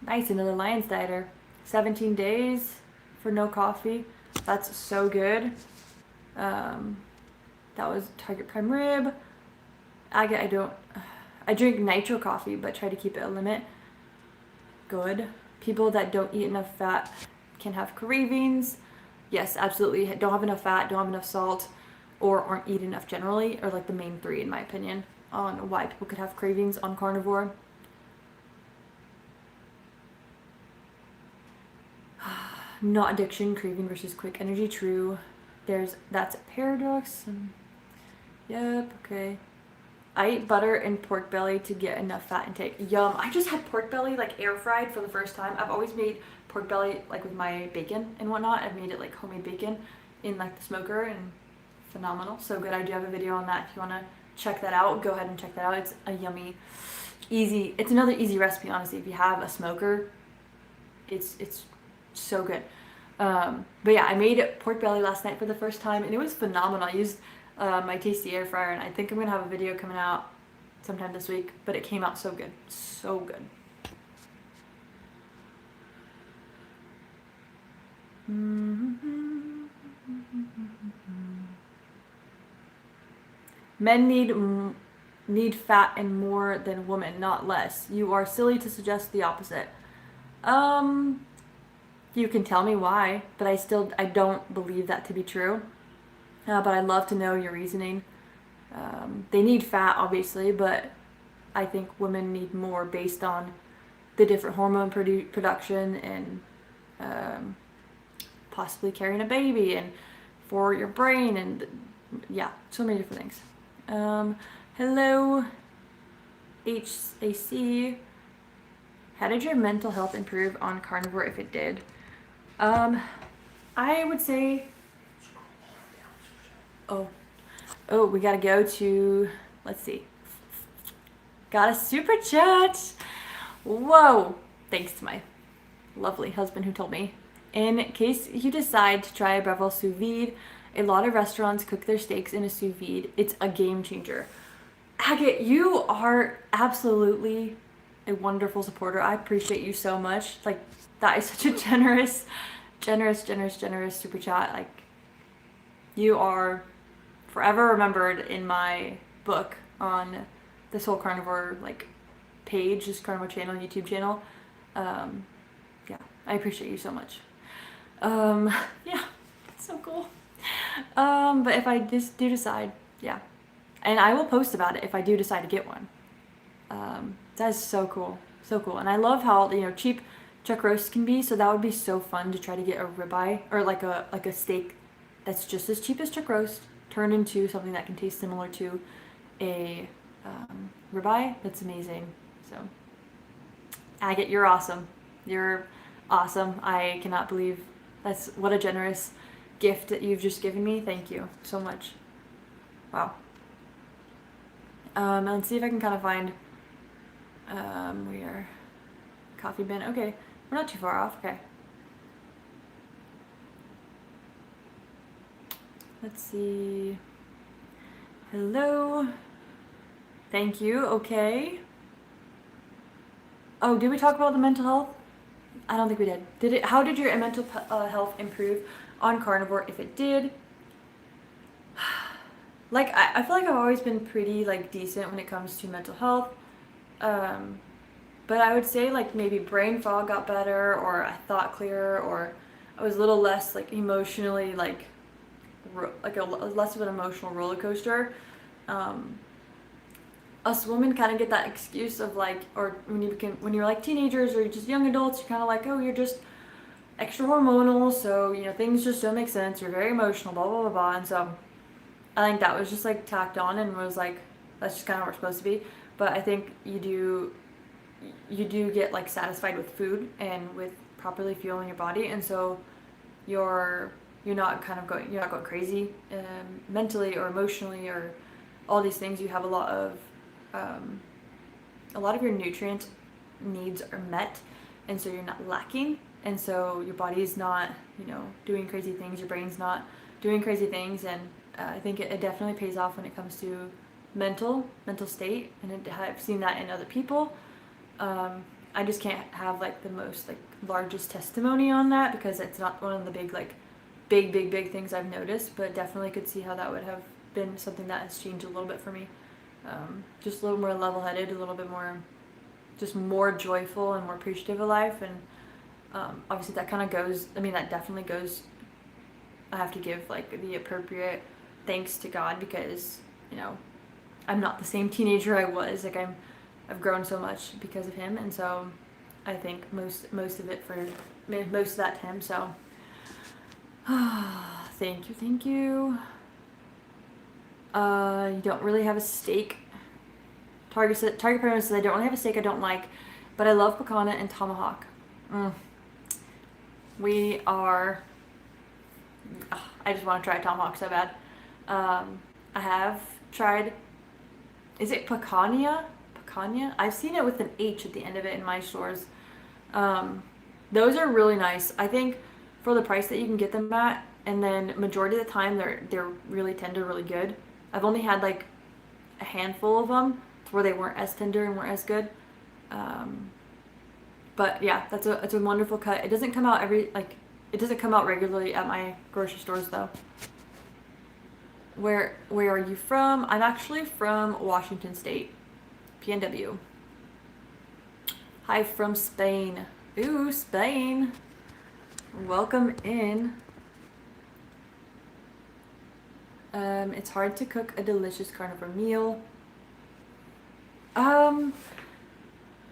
Nice, another Lion's dieter. 17 days for no coffee. That's so good. That was Target prime rib. I drink nitro coffee, but try to keep it a limit. Good. People that don't eat enough fat can have cravings. Yes, absolutely. Don't have enough fat, don't have enough salt, or aren't eating enough generally, are like the main 3 in my opinion on why people could have cravings on carnivore. Not addiction, craving versus quick energy. True. That's a paradox. Yep, okay. I eat butter and pork belly to get enough fat intake. Yum. I just had pork belly like air fried for the first time. I've always made pork belly like with my bacon and whatnot. I've made it like homemade bacon in like the smoker, and phenomenal. So good. I do have a video on that. If you want to check that out, go ahead and check that out. It's a yummy, easy, it's another easy recipe, honestly. If you have a smoker, it's so good. But yeah, I made pork belly last night for the first time, and it was phenomenal. I used my tasty air fryer, and I think I'm gonna have a video coming out sometime this week, but it came out so good. So good. Men need fat and more than women, not less. You are silly to suggest the opposite. You can tell me why, but I don't believe that to be true. But I'd love to know your reasoning. They need fat, obviously, but I think women need more based on the different hormone production and possibly carrying a baby and for your brain and yeah, so many different things. Hello, HAC. How did your mental health improve on carnivore if it did? I would say, oh, we gotta go to, let's see. Got a super chat. Whoa, thanks to my lovely husband who told me, in case you decide to try a Breville sous vide, a lot of restaurants cook their steaks in a sous vide. It's a game changer. Agate, you are absolutely a wonderful supporter. I appreciate you so much. Like, that is such a generous super chat. Like, you are forever remembered in my book on this whole carnivore like page, this carnivore channel, YouTube channel. Yeah, I appreciate you so much. Yeah, so cool. But if I just do decide, yeah, and I will post about it if I do decide to get one. That is so cool, so cool. And I love how, you know, cheap chuck roast can be. So that would be so fun to try to get a ribeye or like a steak that's just as cheap as chuck roast turned into something that can taste similar to a ribeye. That's amazing. So Agate, you're awesome. You're awesome. I cannot believe that's what a generous gift that you've just given me. Thank you so much. Wow. And let's see if I can kind of find we are coffee bin. Okay, we're not too far off. Okay. Let's see. Hello. Thank you. Okay. Oh, did we talk about the mental health? I don't think we did. Did it? How did your mental health improve on carnivore? If it did, like I feel like I've always been pretty like decent when it comes to mental health. But I would say like maybe brain fog got better, or I thought clearer, or I was a little less like emotionally like less of an emotional roller coaster. Us women kind of get that excuse of like, or when you're like teenagers or you're just young adults, you're kind of like, oh, you're just extra hormonal, so you know things just don't make sense. You're very emotional, blah blah blah blah. And so I think that was just like tacked on and was like, that's just kind of what we're supposed to be. But I think you do get like satisfied with food and with properly fueling your body, and so you're not going crazy mentally or emotionally or all these things. You have a lot of your nutrient needs are met, and so you're not lacking, and so your body's not doing crazy things, your brain's not doing crazy things. And I think it definitely pays off when it comes to mental state, and I've seen that in other people. I just can't have like the most like largest testimony on that because it's not one of the big things I've noticed, but definitely could see how that would have been something that has changed a little bit for me. Just a little more level-headed, a little bit more just more joyful and more appreciative of life. And obviously that kind of goes, that definitely goes, I have to give like the appropriate thanks to God because I'm not the same teenager I was. Like I've grown so much because of him, and so I think most of that to him. So thank you. You don't really have a steak. Target Pyramid says I don't really have a steak I don't like, but I love picanha and tomahawk. We are. I just want to try tomahawk so bad. I have tried. Is it picanha? Picanha? I've seen it with an H at the end of it in my stores. Those are really nice. I think for the price that you can get them at, and then majority of the time they're really tender, really good. I've only had like a handful of them where they weren't as tender and weren't as good. But yeah, it's a wonderful cut. It doesn't come out regularly at my grocery stores though. Where are you from? I'm actually from Washington State, PNW. Hi from Spain. Ooh, Spain. Welcome in. It's hard to cook a delicious carnivore meal. Not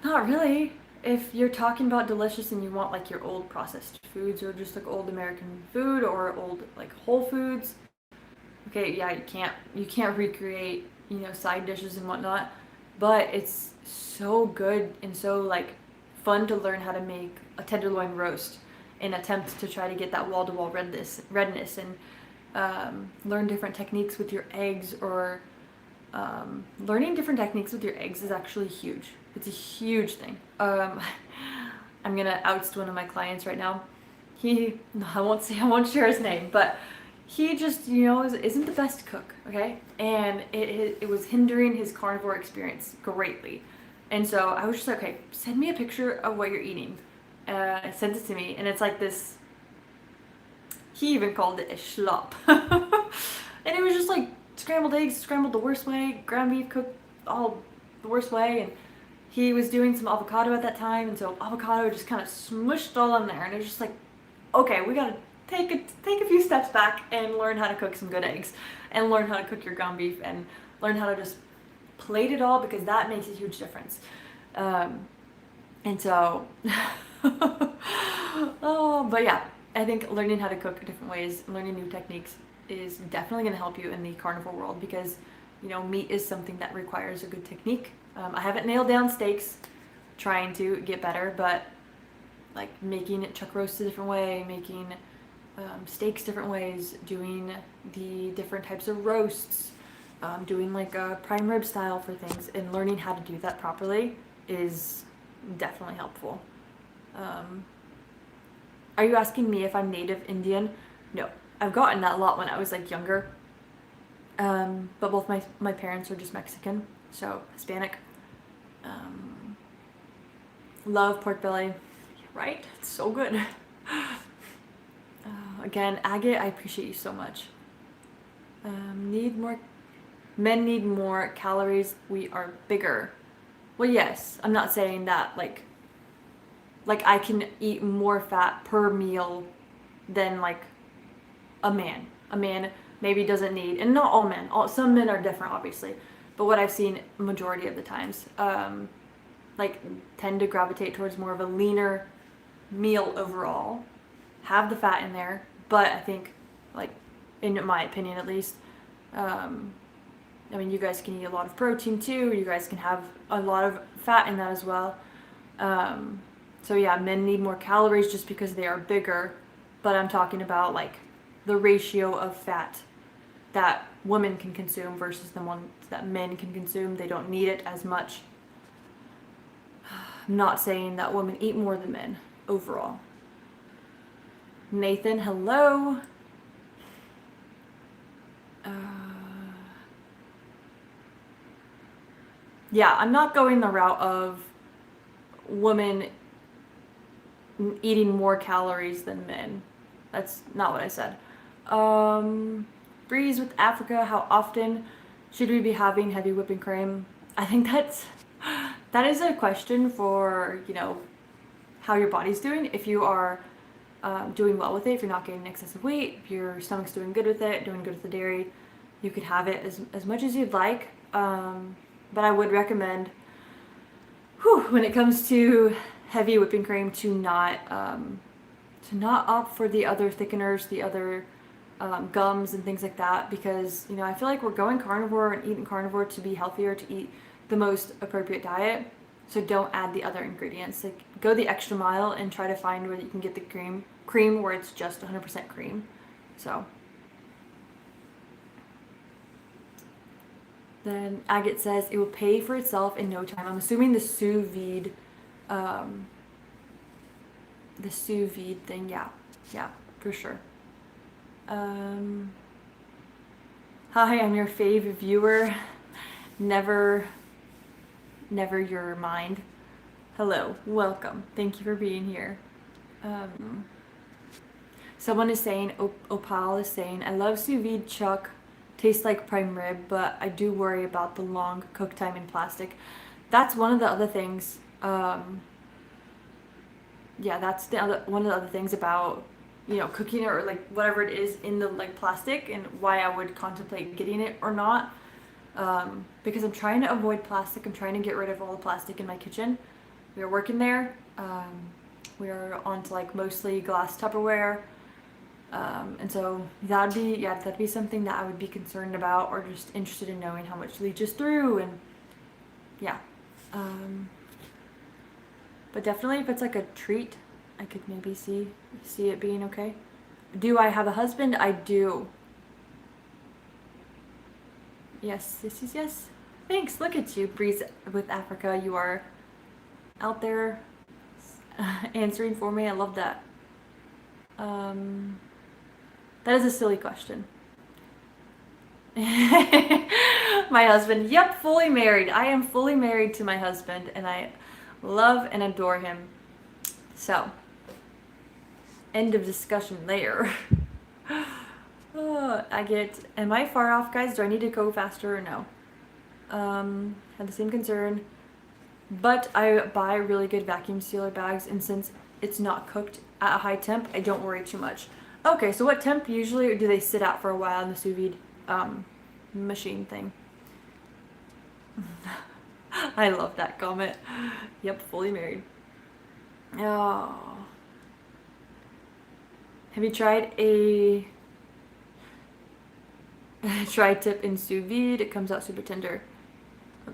really. If you're talking about delicious and you want like your old processed foods or just like old American food or old like Whole Foods, okay, yeah, you can't recreate, side dishes and whatnot, but it's so good and so like fun to learn how to make a tenderloin roast and attempt to try to get that wall-to-wall redness and learn different techniques with your eggs, or learning different techniques with your eggs is actually huge. It's a huge thing. I'm gonna oust one of my clients right now. I won't share his name, but he just, isn't the best cook, okay? And it was hindering his carnivore experience greatly. And so I was just like, okay, send me a picture of what you're eating. Sent it to me, and it's like this. He even called it a schlop. And it was just like scrambled eggs, scrambled the worst way, ground beef cooked all the worst way, and he was doing some avocado at that time, and so avocado just kind of smushed all in there, and it was just like, okay, we gotta take a few steps back and learn how to cook some good eggs, and learn how to cook your ground beef, and learn how to just plate it all, because that makes a huge difference. And so, oh, but yeah, I think learning how to cook different ways, learning new techniques is definitely going to help you in the carnivore world, because meat is something that requires a good technique. I haven't nailed down steaks, trying to get better, but like making chuck roasts a different way, making steaks different ways, doing the different types of roasts, doing like a prime rib style for things, and learning how to do that properly is definitely helpful. Are you asking me if I'm native Indian? No. I've gotten that a lot when I was like younger. But both my parents are just Mexican, so Hispanic. Love pork belly. Right? It's so good. Again, agate, I appreciate you so much. Men need more calories. We are bigger. Well, yes, I'm not saying that like I can eat more fat per meal than like a man. A man maybe doesn't need, and not all men. Some men are different, obviously, but what I've seen majority of the times, like tend to gravitate towards more of a leaner meal overall. Have the fat in there, but I think, like, in my opinion at least, I mean, you guys can eat a lot of protein too. You guys can have a lot of fat in that as well. So yeah, men need more calories just because they are bigger, but I'm talking about like the ratio of fat that women can consume versus the ones that men can consume. They don't need it as much. I'm not saying that women eat more than men overall. Nathan, hello. Yeah, I'm not going the route of women eating more calories than men. That's not what I said. Breeze with Africa, how often should we be having heavy whipping cream? I think that is a question for, how your body's doing. If you are doing well with it, if you're not gaining excessive weight, if your stomach's doing good with it, doing good with the dairy, you could have it as much as you'd like. But I would recommend, when it comes to heavy whipping cream, to not opt for the other thickeners, the other gums and things like that, because I feel like we're going carnivore and eating carnivore to be healthier, to eat the most appropriate diet. So don't add the other ingredients. Like, go the extra mile and try to find where you can get the cream where it's just 100% cream. So then Agate says it will pay for itself in no time. I'm assuming the sous vide thing. Yeah, for sure. Hi, I'm your fave viewer. Never your mind. Hello, welcome. Thank you for being here. Someone is saying, Opal is saying, I love sous vide chuck. Tastes like prime rib, but I do worry about the long cook time in plastic. That's one of the other things. That's one of the other things about cooking it, or like whatever it is in the like plastic, and why I would contemplate getting it or not. Because I'm trying to avoid plastic. I'm trying to get rid of all the plastic in my kitchen. We are working there. We are on to like mostly glass Tupperware. And so that'd be something that I would be concerned about, or just interested in knowing how much leaches through, and yeah. But definitely if it's like a treat, I could maybe see it being okay. Do I have a husband? I do. Yes. Thanks. Look at you, Breeze with Africa. You are out there answering for me. I love that. That is a silly question. My husband, yep, fully married. I am fully married to my husband, and I love and adore him. So, end of discussion there. Am I far off, guys? Do I need to go faster or no? Had the same concern, but I buy really good vacuum sealer bags, and since it's not cooked at a high temp, I don't worry too much. Okay, so what temp usually do they sit at for a while in the sous vide machine thing? I love that comment. Yep, fully married. Oh. Have you tried a tri-tip in sous vide? It comes out super tender.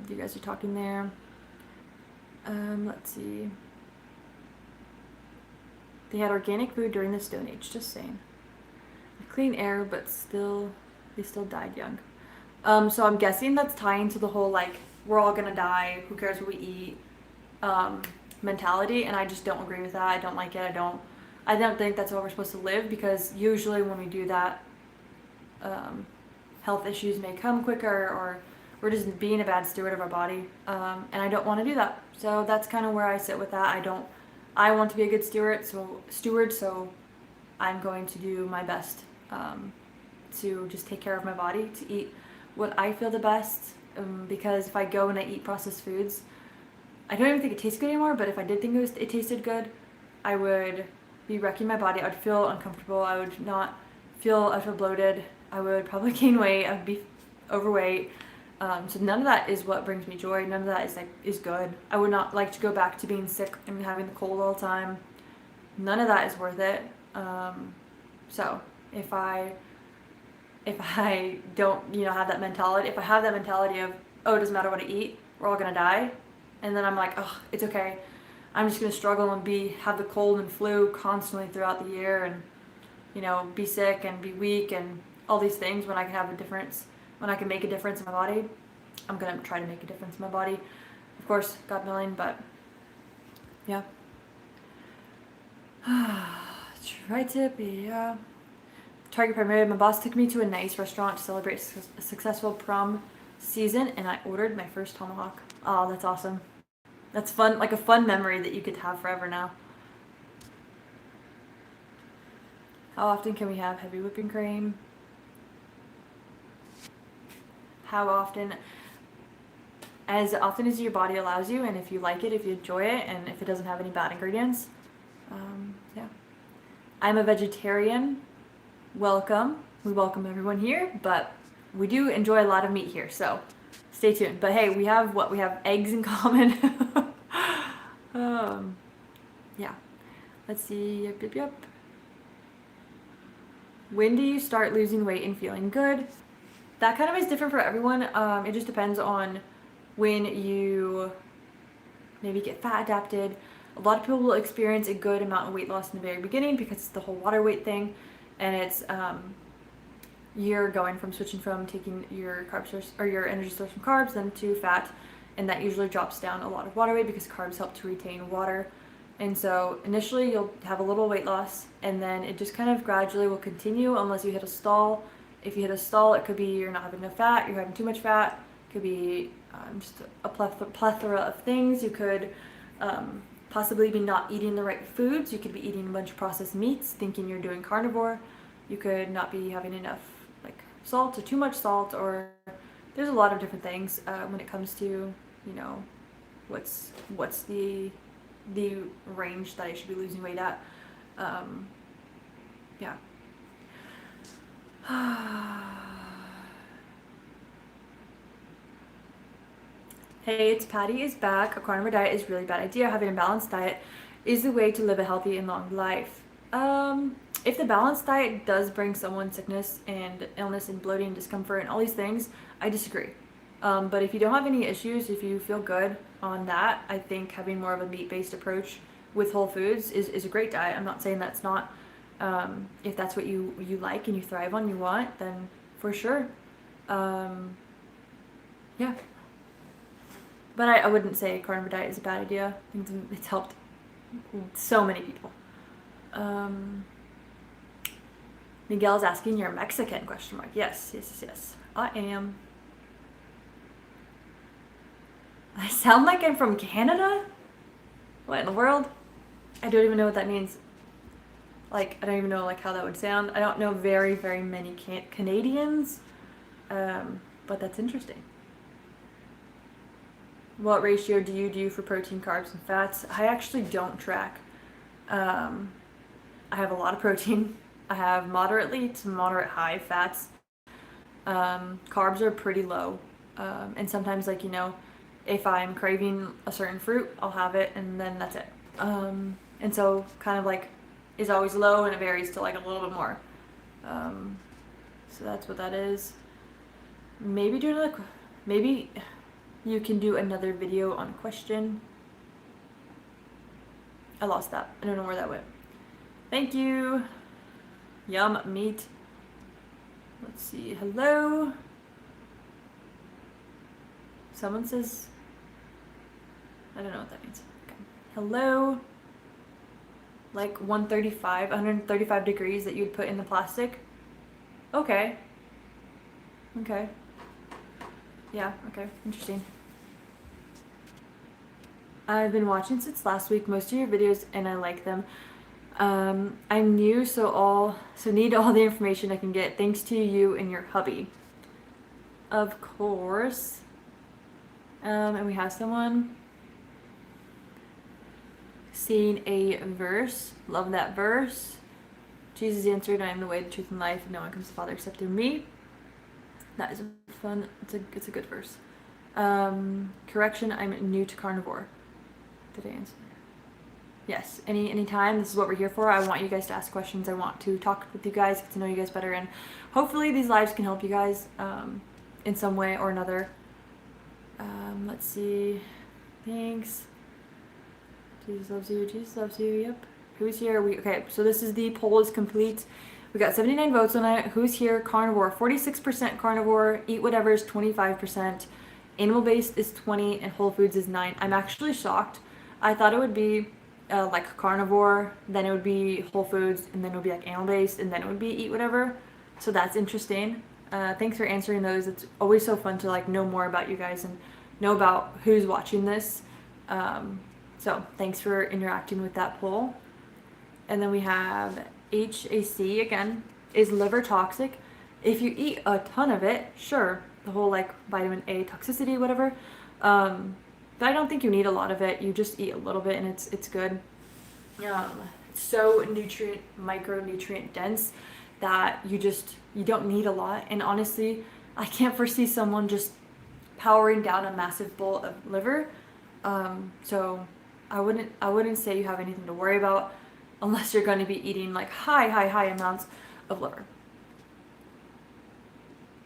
You guys are talking there. Let's see. They had organic food during the Stone Age, just saying. Clean air, but they still died young. So I'm guessing that's tying to the whole, like, we're all gonna die, who cares what we eat, mentality, and I just don't agree with that. I don't like it. I don't think that's how we're supposed to live, because usually when we do that, health issues may come quicker, or we're just being a bad steward of our body, and I don't want to do that. So that's kind of where I sit with that. I want to be a good steward, so I'm going to do my best to just take care of my body, to eat what I feel the best, because if I go and I eat processed foods, I don't even think it tastes good anymore, but if I did think it tasted good, I would be wrecking my body. I would feel uncomfortable. I would feel bloated. I would probably gain weight. I would be overweight. So none of that is what brings me joy. None of that is good. I would not like to go back to being sick and having the cold all the time. None of that is worth it. So if I don't, have that mentality, if I have that mentality of, oh, it doesn't matter what I eat, we're all gonna die, and then I'm like, oh, it's okay, I'm just gonna struggle and have the cold and flu constantly throughout the year, and be sick and be weak and all these things, when I can have a difference, when I can make a difference in my body, I'm gonna try to make a difference in my body. Of course, God willing, but yeah. Tri-tip, yeah. Target primarily, my boss took me to a nice restaurant to celebrate a successful prom season, and I ordered my first tomahawk. Oh, that's awesome. That's fun, like a fun memory that you could have forever now. How often can we have heavy whipping cream? How often? As often as your body allows you, and if you like it, if you enjoy it, and if it doesn't have any bad ingredients. Yeah. I'm a vegetarian. Welcome. We welcome everyone here, but we do enjoy a lot of meat here, so stay tuned. But hey, we have eggs in common. Yeah. Let's see. Yep. When do you start losing weight and feeling good? That kind of is different for everyone. It just depends on when you maybe get fat adapted. A lot of people will experience a good amount of weight loss in the very beginning because it's the whole water weight thing, and it's you're going from switching from taking your carb source or your energy source from carbs then to fat, and that usually drops down a lot of water weight because carbs help to retain water. And so initially you'll have a little weight loss, and then it just kind of gradually will continue unless you hit a stall. If you hit a stall, it could be you're not having enough fat, you're having too much fat. It could be just a plethora of things. You could possibly be not eating the right foods. You could be eating a bunch of processed meats, thinking you're doing carnivore. You could not be having enough salt or too much salt, or there's a lot of different things when it comes to what's the range that I should be losing weight at. Yeah. Hey, it's Patty is back. A carnivore diet is a really bad idea. Having a balanced diet is the way to live a healthy and long life. If the balanced diet does bring someone sickness and illness and bloating and discomfort and all these things, I disagree. But if you don't have any issues, if you feel good on that, I think having more of a meat-based approach with whole foods is a great diet. I'm not saying that's not, if that's what you like and you thrive on, you want, then for sure. Yeah. But I wouldn't say carnivore diet is a bad idea. I think it's helped So many people. Miguel's asking, you're Mexican, question mark. Yes, yes, yes, yes. I am. I sound like I'm from Canada? What in the world? I don't even know what that means. Like, I don't even know like how that would sound. I don't know very, very many Canadians. But that's interesting. What ratio do you do for protein, carbs, and fats? I actually don't track. I have a lot of protein. I have moderately to moderate high fats. Carbs are pretty low. And sometimes, like, if I'm craving a certain fruit, I'll have it, and then that's it. And so, kind of like, is always low, and it varies to like a little bit more. So that's what that is. Maybe maybe you can do another video on question. I lost that. I don't know where that went. Thank you. Yum meat. Let's see. Hello. Someone says, I don't know what that means. Okay. Hello. Like 135 degrees that you'd put in the plastic. Okay. Okay. Yeah, okay. Interesting. I've been watching since last week, most of your videos, and I like them. I'm new, so need all the information I can get. Thanks to you and your hubby. Of course. And we have someone seeing a verse. Love that verse. Jesus answered, I am the way, the truth, and life, and no one comes to the Father except through me. That is fun. It's a good verse. Correction, I'm new to carnivore. Did I answer? Yes, anytime. This is what we're here for. I want you guys to ask questions. I want to talk with you guys, get to know you guys better, and hopefully these lives can help you guys in some way or another. Let's see. Thanks. Jesus loves you. Jesus loves you. Yep. Who's here? Okay, so this is the poll is complete. We got 79 votes on it. Who's here? Carnivore. 46% carnivore. Eat whatever is 25%. Animal-based is 20, and whole foods is 9. I'm actually shocked. I thought it would be like carnivore, then it would be whole foods, and then it would be like animal-based, and then it would be eat whatever. So that's interesting. Thanks for answering those. It's always so fun to like know more about you guys and know about who's watching this. So thanks for interacting with that poll. And then we have HAC again. Is liver toxic? If you eat a ton of it, sure. The whole like vitamin A toxicity, whatever. But I don't think you need a lot of it. You just eat a little bit and it's good. It's so micronutrient dense that you don't need a lot. And honestly, I can't foresee someone just powering down a massive bowl of liver. So I wouldn't say you have anything to worry about unless you're going to be eating like high amounts of liver.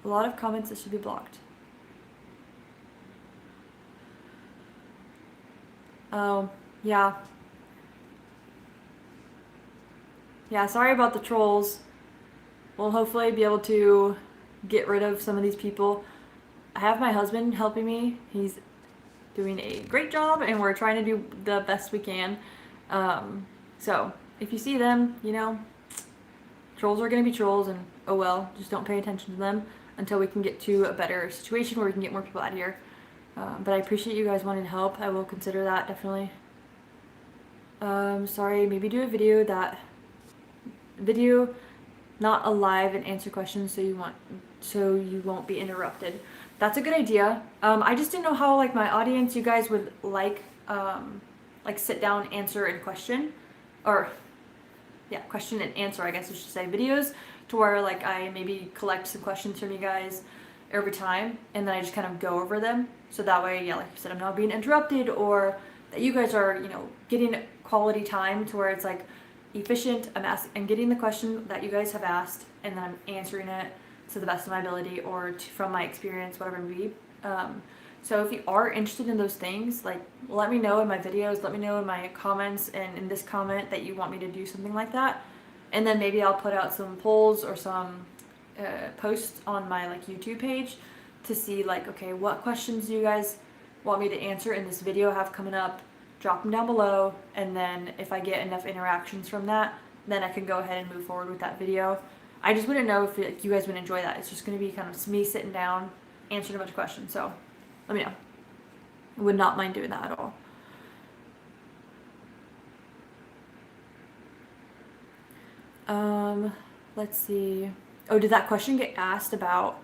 A lot of comments that should be blocked. Oh, yeah. Yeah, sorry about the trolls. We'll hopefully be able to get rid of some of these people. I have my husband helping me. He's doing a great job, and we're trying to do the best we can. So if you see them, trolls are going to be trolls, and oh well, just don't pay attention to them until we can get to a better situation where we can get more people out of here. But I appreciate you guys wanting to help. I will consider that, definitely. Sorry, maybe do a video not a live and answer questions so you won't be interrupted. That's a good idea. I just didn't know how like my audience, you guys would like sit down, answer, and question, or yeah, question and answer, I guess I should say, videos to where like I maybe collect some questions from you guys every time and then I just kind of go over them. So that way, yeah, like I said, I'm not being interrupted, or that you guys are, getting quality time to where it's like efficient. I'm getting the question that you guys have asked and then I'm answering it to the best of my ability or from my experience, whatever it may be. So if you are interested in those things, like let me know in my videos, let me know in my comments and in this comment that you want me to do something like that. And then maybe I'll put out some polls or some posts on my like YouTube page to see like, okay, what questions do you guys want me to answer in this video I have coming up? drop them down below, and then if I get enough interactions from that, then I can go ahead and move forward with that video. I just wouldn't know if you guys would enjoy that. It's just going to be kind of me sitting down, answering a bunch of questions. So let me know. I would not mind doing that at all. Let's see. Oh, did that question get asked about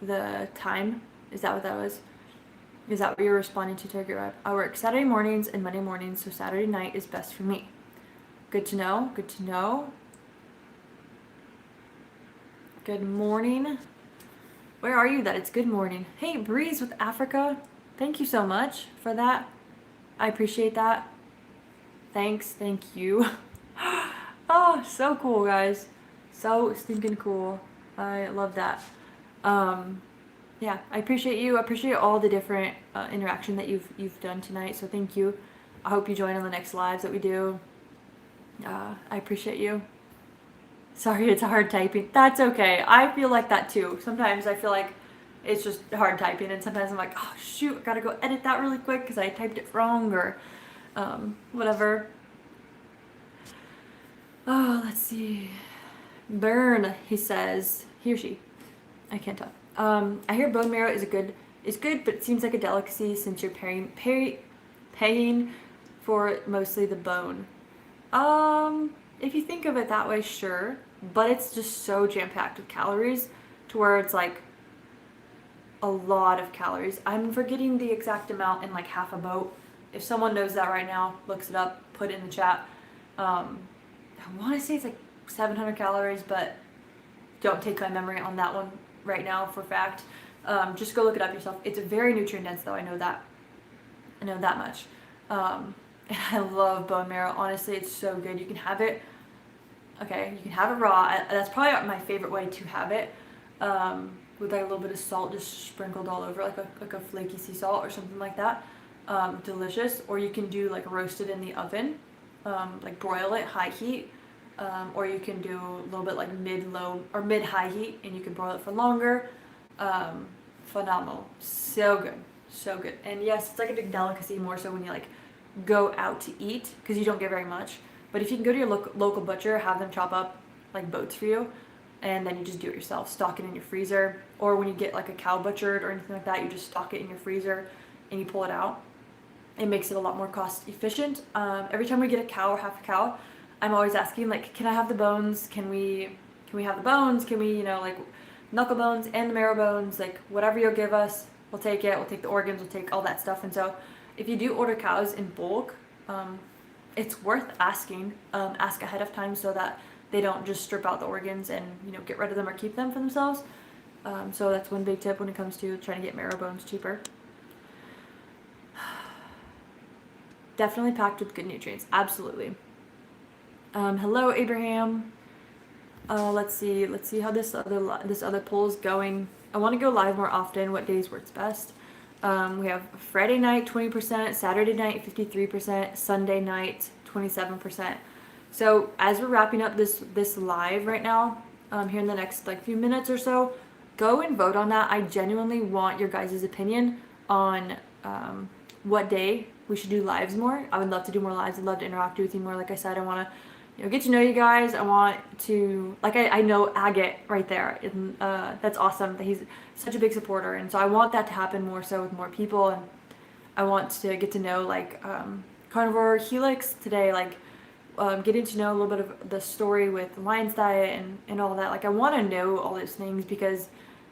the time? Is that what that was? Is that what you're responding to, Target Rep? I work Saturday mornings and Monday mornings, so Saturday night is best for me. Good to know. Good to know. Good morning. Where are you that it's good morning? Hey, Breeze with Africa. Thank you so much for that. I appreciate that. Thanks. Thank you. Oh, so cool, guys. So stinking cool. I love that. Yeah, I appreciate you. I appreciate all the different interaction that you've done tonight. So thank you. I hope you join on the next lives that we do. I appreciate you. Sorry, it's hard typing. That's okay. I feel like that too. Sometimes I feel like it's just hard typing, and sometimes I'm like, oh shoot, I gotta go edit that really quick because I typed it wrong or whatever. Oh, let's see. Burn, he says. He or she. I can't tell. I hear bone marrow is good, but it seems like a delicacy since you're paying for mostly the bone. If you think of it that way, sure, but it's just so jam-packed with calories to where it's like a lot of calories. I'm forgetting the exact amount in like half a boat. If someone knows that right now, looks it up, put it in the chat. I want to say it's like 700 calories, but don't take my memory on that one right now for fact. Just go look it up yourself. It's very nutrient dense though, I know that much. And I love bone marrow. Honestly, it's so good. You can have it, okay, you can have it raw. That's probably my favorite way to have it, with like a little bit of salt just sprinkled all over, like a flaky sea salt or something like that. Delicious. Or you can do like roast it in the oven, like broil it high heat. Or you can do a little bit like mid-low or mid-high heat, and you can broil it for longer. Phenomenal. So good. So good. And yes, it's like a big delicacy more so when you like go out to eat because you don't get very much. But if you can go to your local butcher, have them chop up like boats for you, and then you just do it yourself. Stock it in your freezer. Or when you get like a cow butchered or anything like that, you just stock it in your freezer and you pull it out. It makes it a lot more cost efficient. Every time we get a cow or half a cow, I'm always asking, like, can I have the bones? Can we have the bones? Can we, like, knuckle bones and the marrow bones? Like, whatever you'll give us, we'll take it. We'll take the organs. We'll take all that stuff. And so if you do order cows in bulk, it's worth asking. Ask ahead of time so that they don't just strip out the organs and, get rid of them or keep them for themselves. So that's one big tip when it comes to trying to get marrow bones cheaper. Definitely packed with good nutrients. Absolutely. Hello, Abraham. Let's see how this other poll is going. I want to go live more often. What days works best? We have Friday night 20%, Saturday night 53%, Sunday night 27%. So as we're wrapping up this live right now, here in the next like few minutes or so, go and vote on that. I genuinely want your guys' opinion on what day we should do lives more. I would love to do more lives. I'd love to interact with you more. Like I said, I want to get to know you guys. I want to, like, I know Agate right there, and that's awesome that he's such a big supporter, and so I want that to happen more so with more people, and I want to get to know, like, Carnivore Helix today, like, getting to know a little bit of the story with the Lion's Diet and all that. Like, I want to know all those things because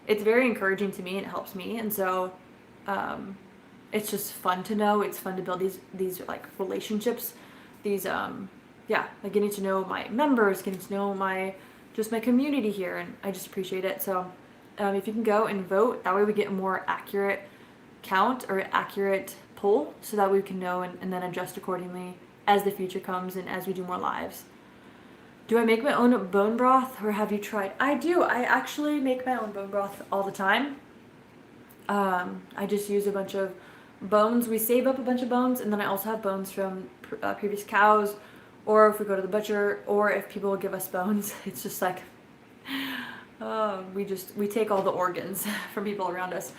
it's very encouraging to me and it helps me, and so it's just fun to know. It's fun to build these like relationships, these like getting to know my members, getting to know my community here, and I just appreciate it. So if you can go and vote, that way we get a more accurate count or accurate poll, so that we can know and then adjust accordingly as the future comes and as we do more lives. Do I make my own bone broth, or have you tried? I do. I actually make my own bone broth all the time. I just use a bunch of bones. We save up a bunch of bones, and then I also have bones from previous cows, or if we go to the butcher, or if people will give us bones. It's just like we take all the organs from people around us,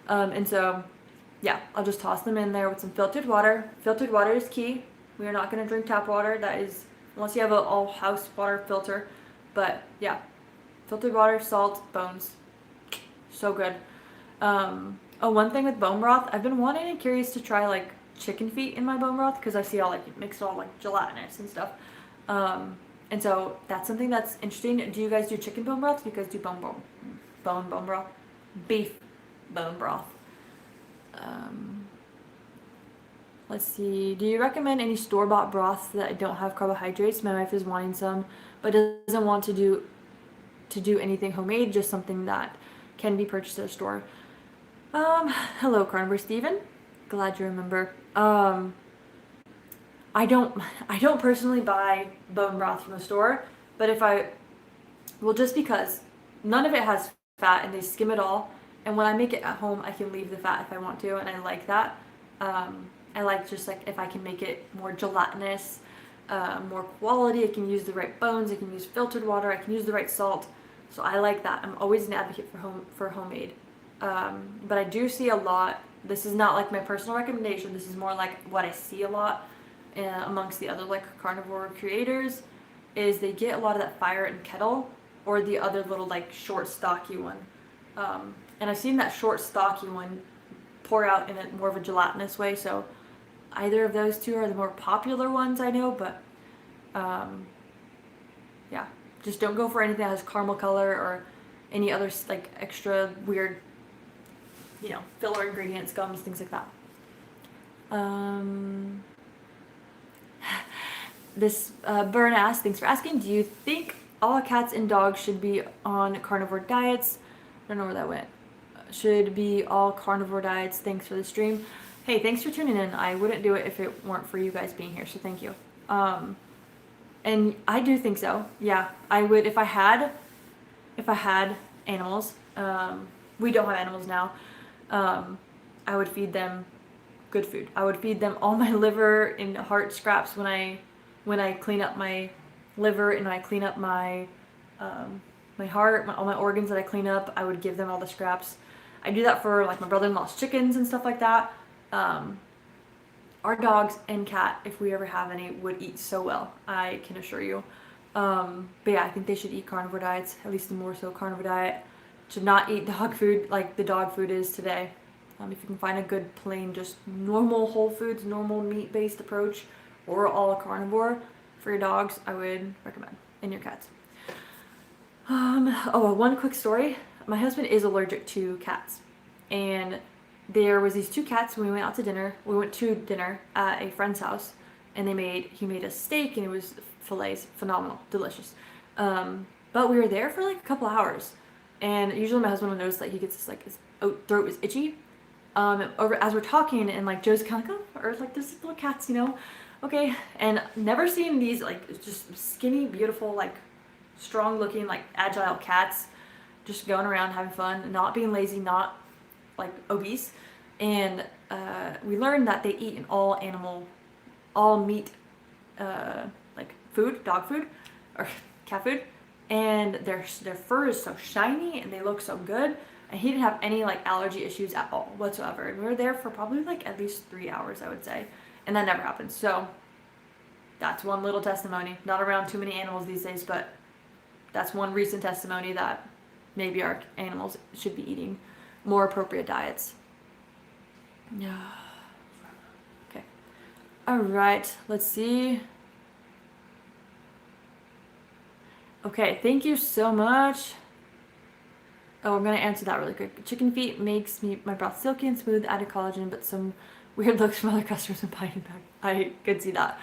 and so yeah, I'll just toss them in there with some filtered water. Filtered water is key. We are not going to drink tap water. That is, unless you have an all house water filter. But yeah, filtered water, salt, bones. So good. Oh, one thing with bone broth, I've been wanting and curious to try like chicken feet in my bone broth because I see all like mixed all like gelatinous and stuff. And so that's something that's interesting. Do you guys do chicken bone broth? Do you guys do bone broth? Beef bone broth. Let's see. Do you recommend any store-bought broths that don't have carbohydrates? My wife is wanting some, but doesn't want to do anything homemade, just something that can be purchased at a store. Hello, Carnivore Steven. Glad you remember. I don't personally buy bone broth from the store, but just because none of it has fat and they skim it all, and when I make it at home, I can leave the fat if I want to, and I like that. I like just like if I can make it more gelatinous, more quality, I can use the right bones, I can use filtered water, I can use the right salt. So I like that. I'm always an advocate for homemade. But I do see a lot. This is not like my personal recommendation. This is more like what I see a lot amongst the other like carnivore creators is they get a lot of that fire and kettle or the other little like short stocky one. And I've seen that short stocky one pour out in a more of a gelatinous way. So either of those two are the more popular ones I know, but yeah, just don't go for anything that has caramel color or any other like extra weird, filler ingredients, gums, things like that. This Burn asks, thanks for asking, do you think all cats and dogs should be on carnivore diets? I don't know where that went. Should be all carnivore diets. Thanks for the stream. Hey, thanks for tuning in. I wouldn't do it if it weren't for you guys being here, so thank you. And I do think so. Yeah, I would if I had animals. We don't have animals now. I would feed them good food. I would feed them all my liver and heart scraps when I clean up my liver and I clean up my my heart, all my organs that I clean up. I would give them all the scraps. I do that for like my brother-in-law's chickens and stuff like that. Our dogs and cat, if we ever have any, would eat so well, I can assure you. But yeah, I think they should eat carnivore diets, at least the more so carnivore diet. Should not eat dog food like the dog food is today. If you can find a good plain, just normal whole foods, normal meat-based approach, or all carnivore for your dogs, I would recommend, and your cats. One quick story. My husband is allergic to cats, and there was these two cats when we went out to dinner. We went to dinner at a friend's house, and he made a steak, and it was fillets, phenomenal, delicious. But we were there for like a couple hours, and usually my husband will notice that he gets this like his throat is itchy. As we're talking, and like Joe's kind of like, oh, or like there's little cats, okay, and never seen these like just skinny, beautiful, like strong looking, like agile cats just going around having fun, not being lazy, not like obese. And we learned that they eat an all meat like food, dog food or cat food, and their fur is so shiny and they look so good, and he didn't have any like allergy issues at all whatsoever. And we were there for probably like at least 3 hours, I would say, and that never happened. So that's one little testimony. Not around too many animals these days, but that's one recent testimony that maybe our animals should be eating more appropriate diets. Yeah. Okay. All right. Let's see. Okay. Thank you so much. Oh, I'm going to answer that really quick. Chicken feet makes my broth silky and smooth, added collagen, but some weird looks from other customers when buying back. I could see that.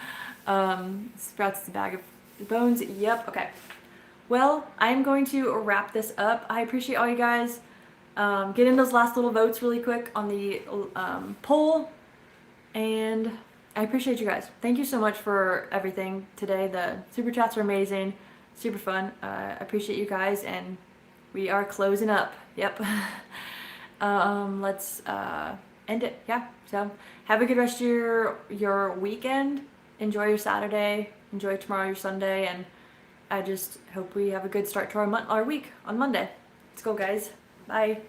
Sprouts the bag of bones. Yep. Okay. Well, I'm going to wrap this up. I appreciate all you guys. Get in those last little votes really quick on the poll. And I appreciate you guys. Thank you so much for everything today. The super chats were amazing. Super fun. I appreciate you guys. And we are closing up. Yep. Let's end it. Yeah. So have a good rest of your weekend. Enjoy your Saturday. Enjoy tomorrow, your Sunday. And I just hope we have a good start to our week on Monday. Let's go, guys. Bye.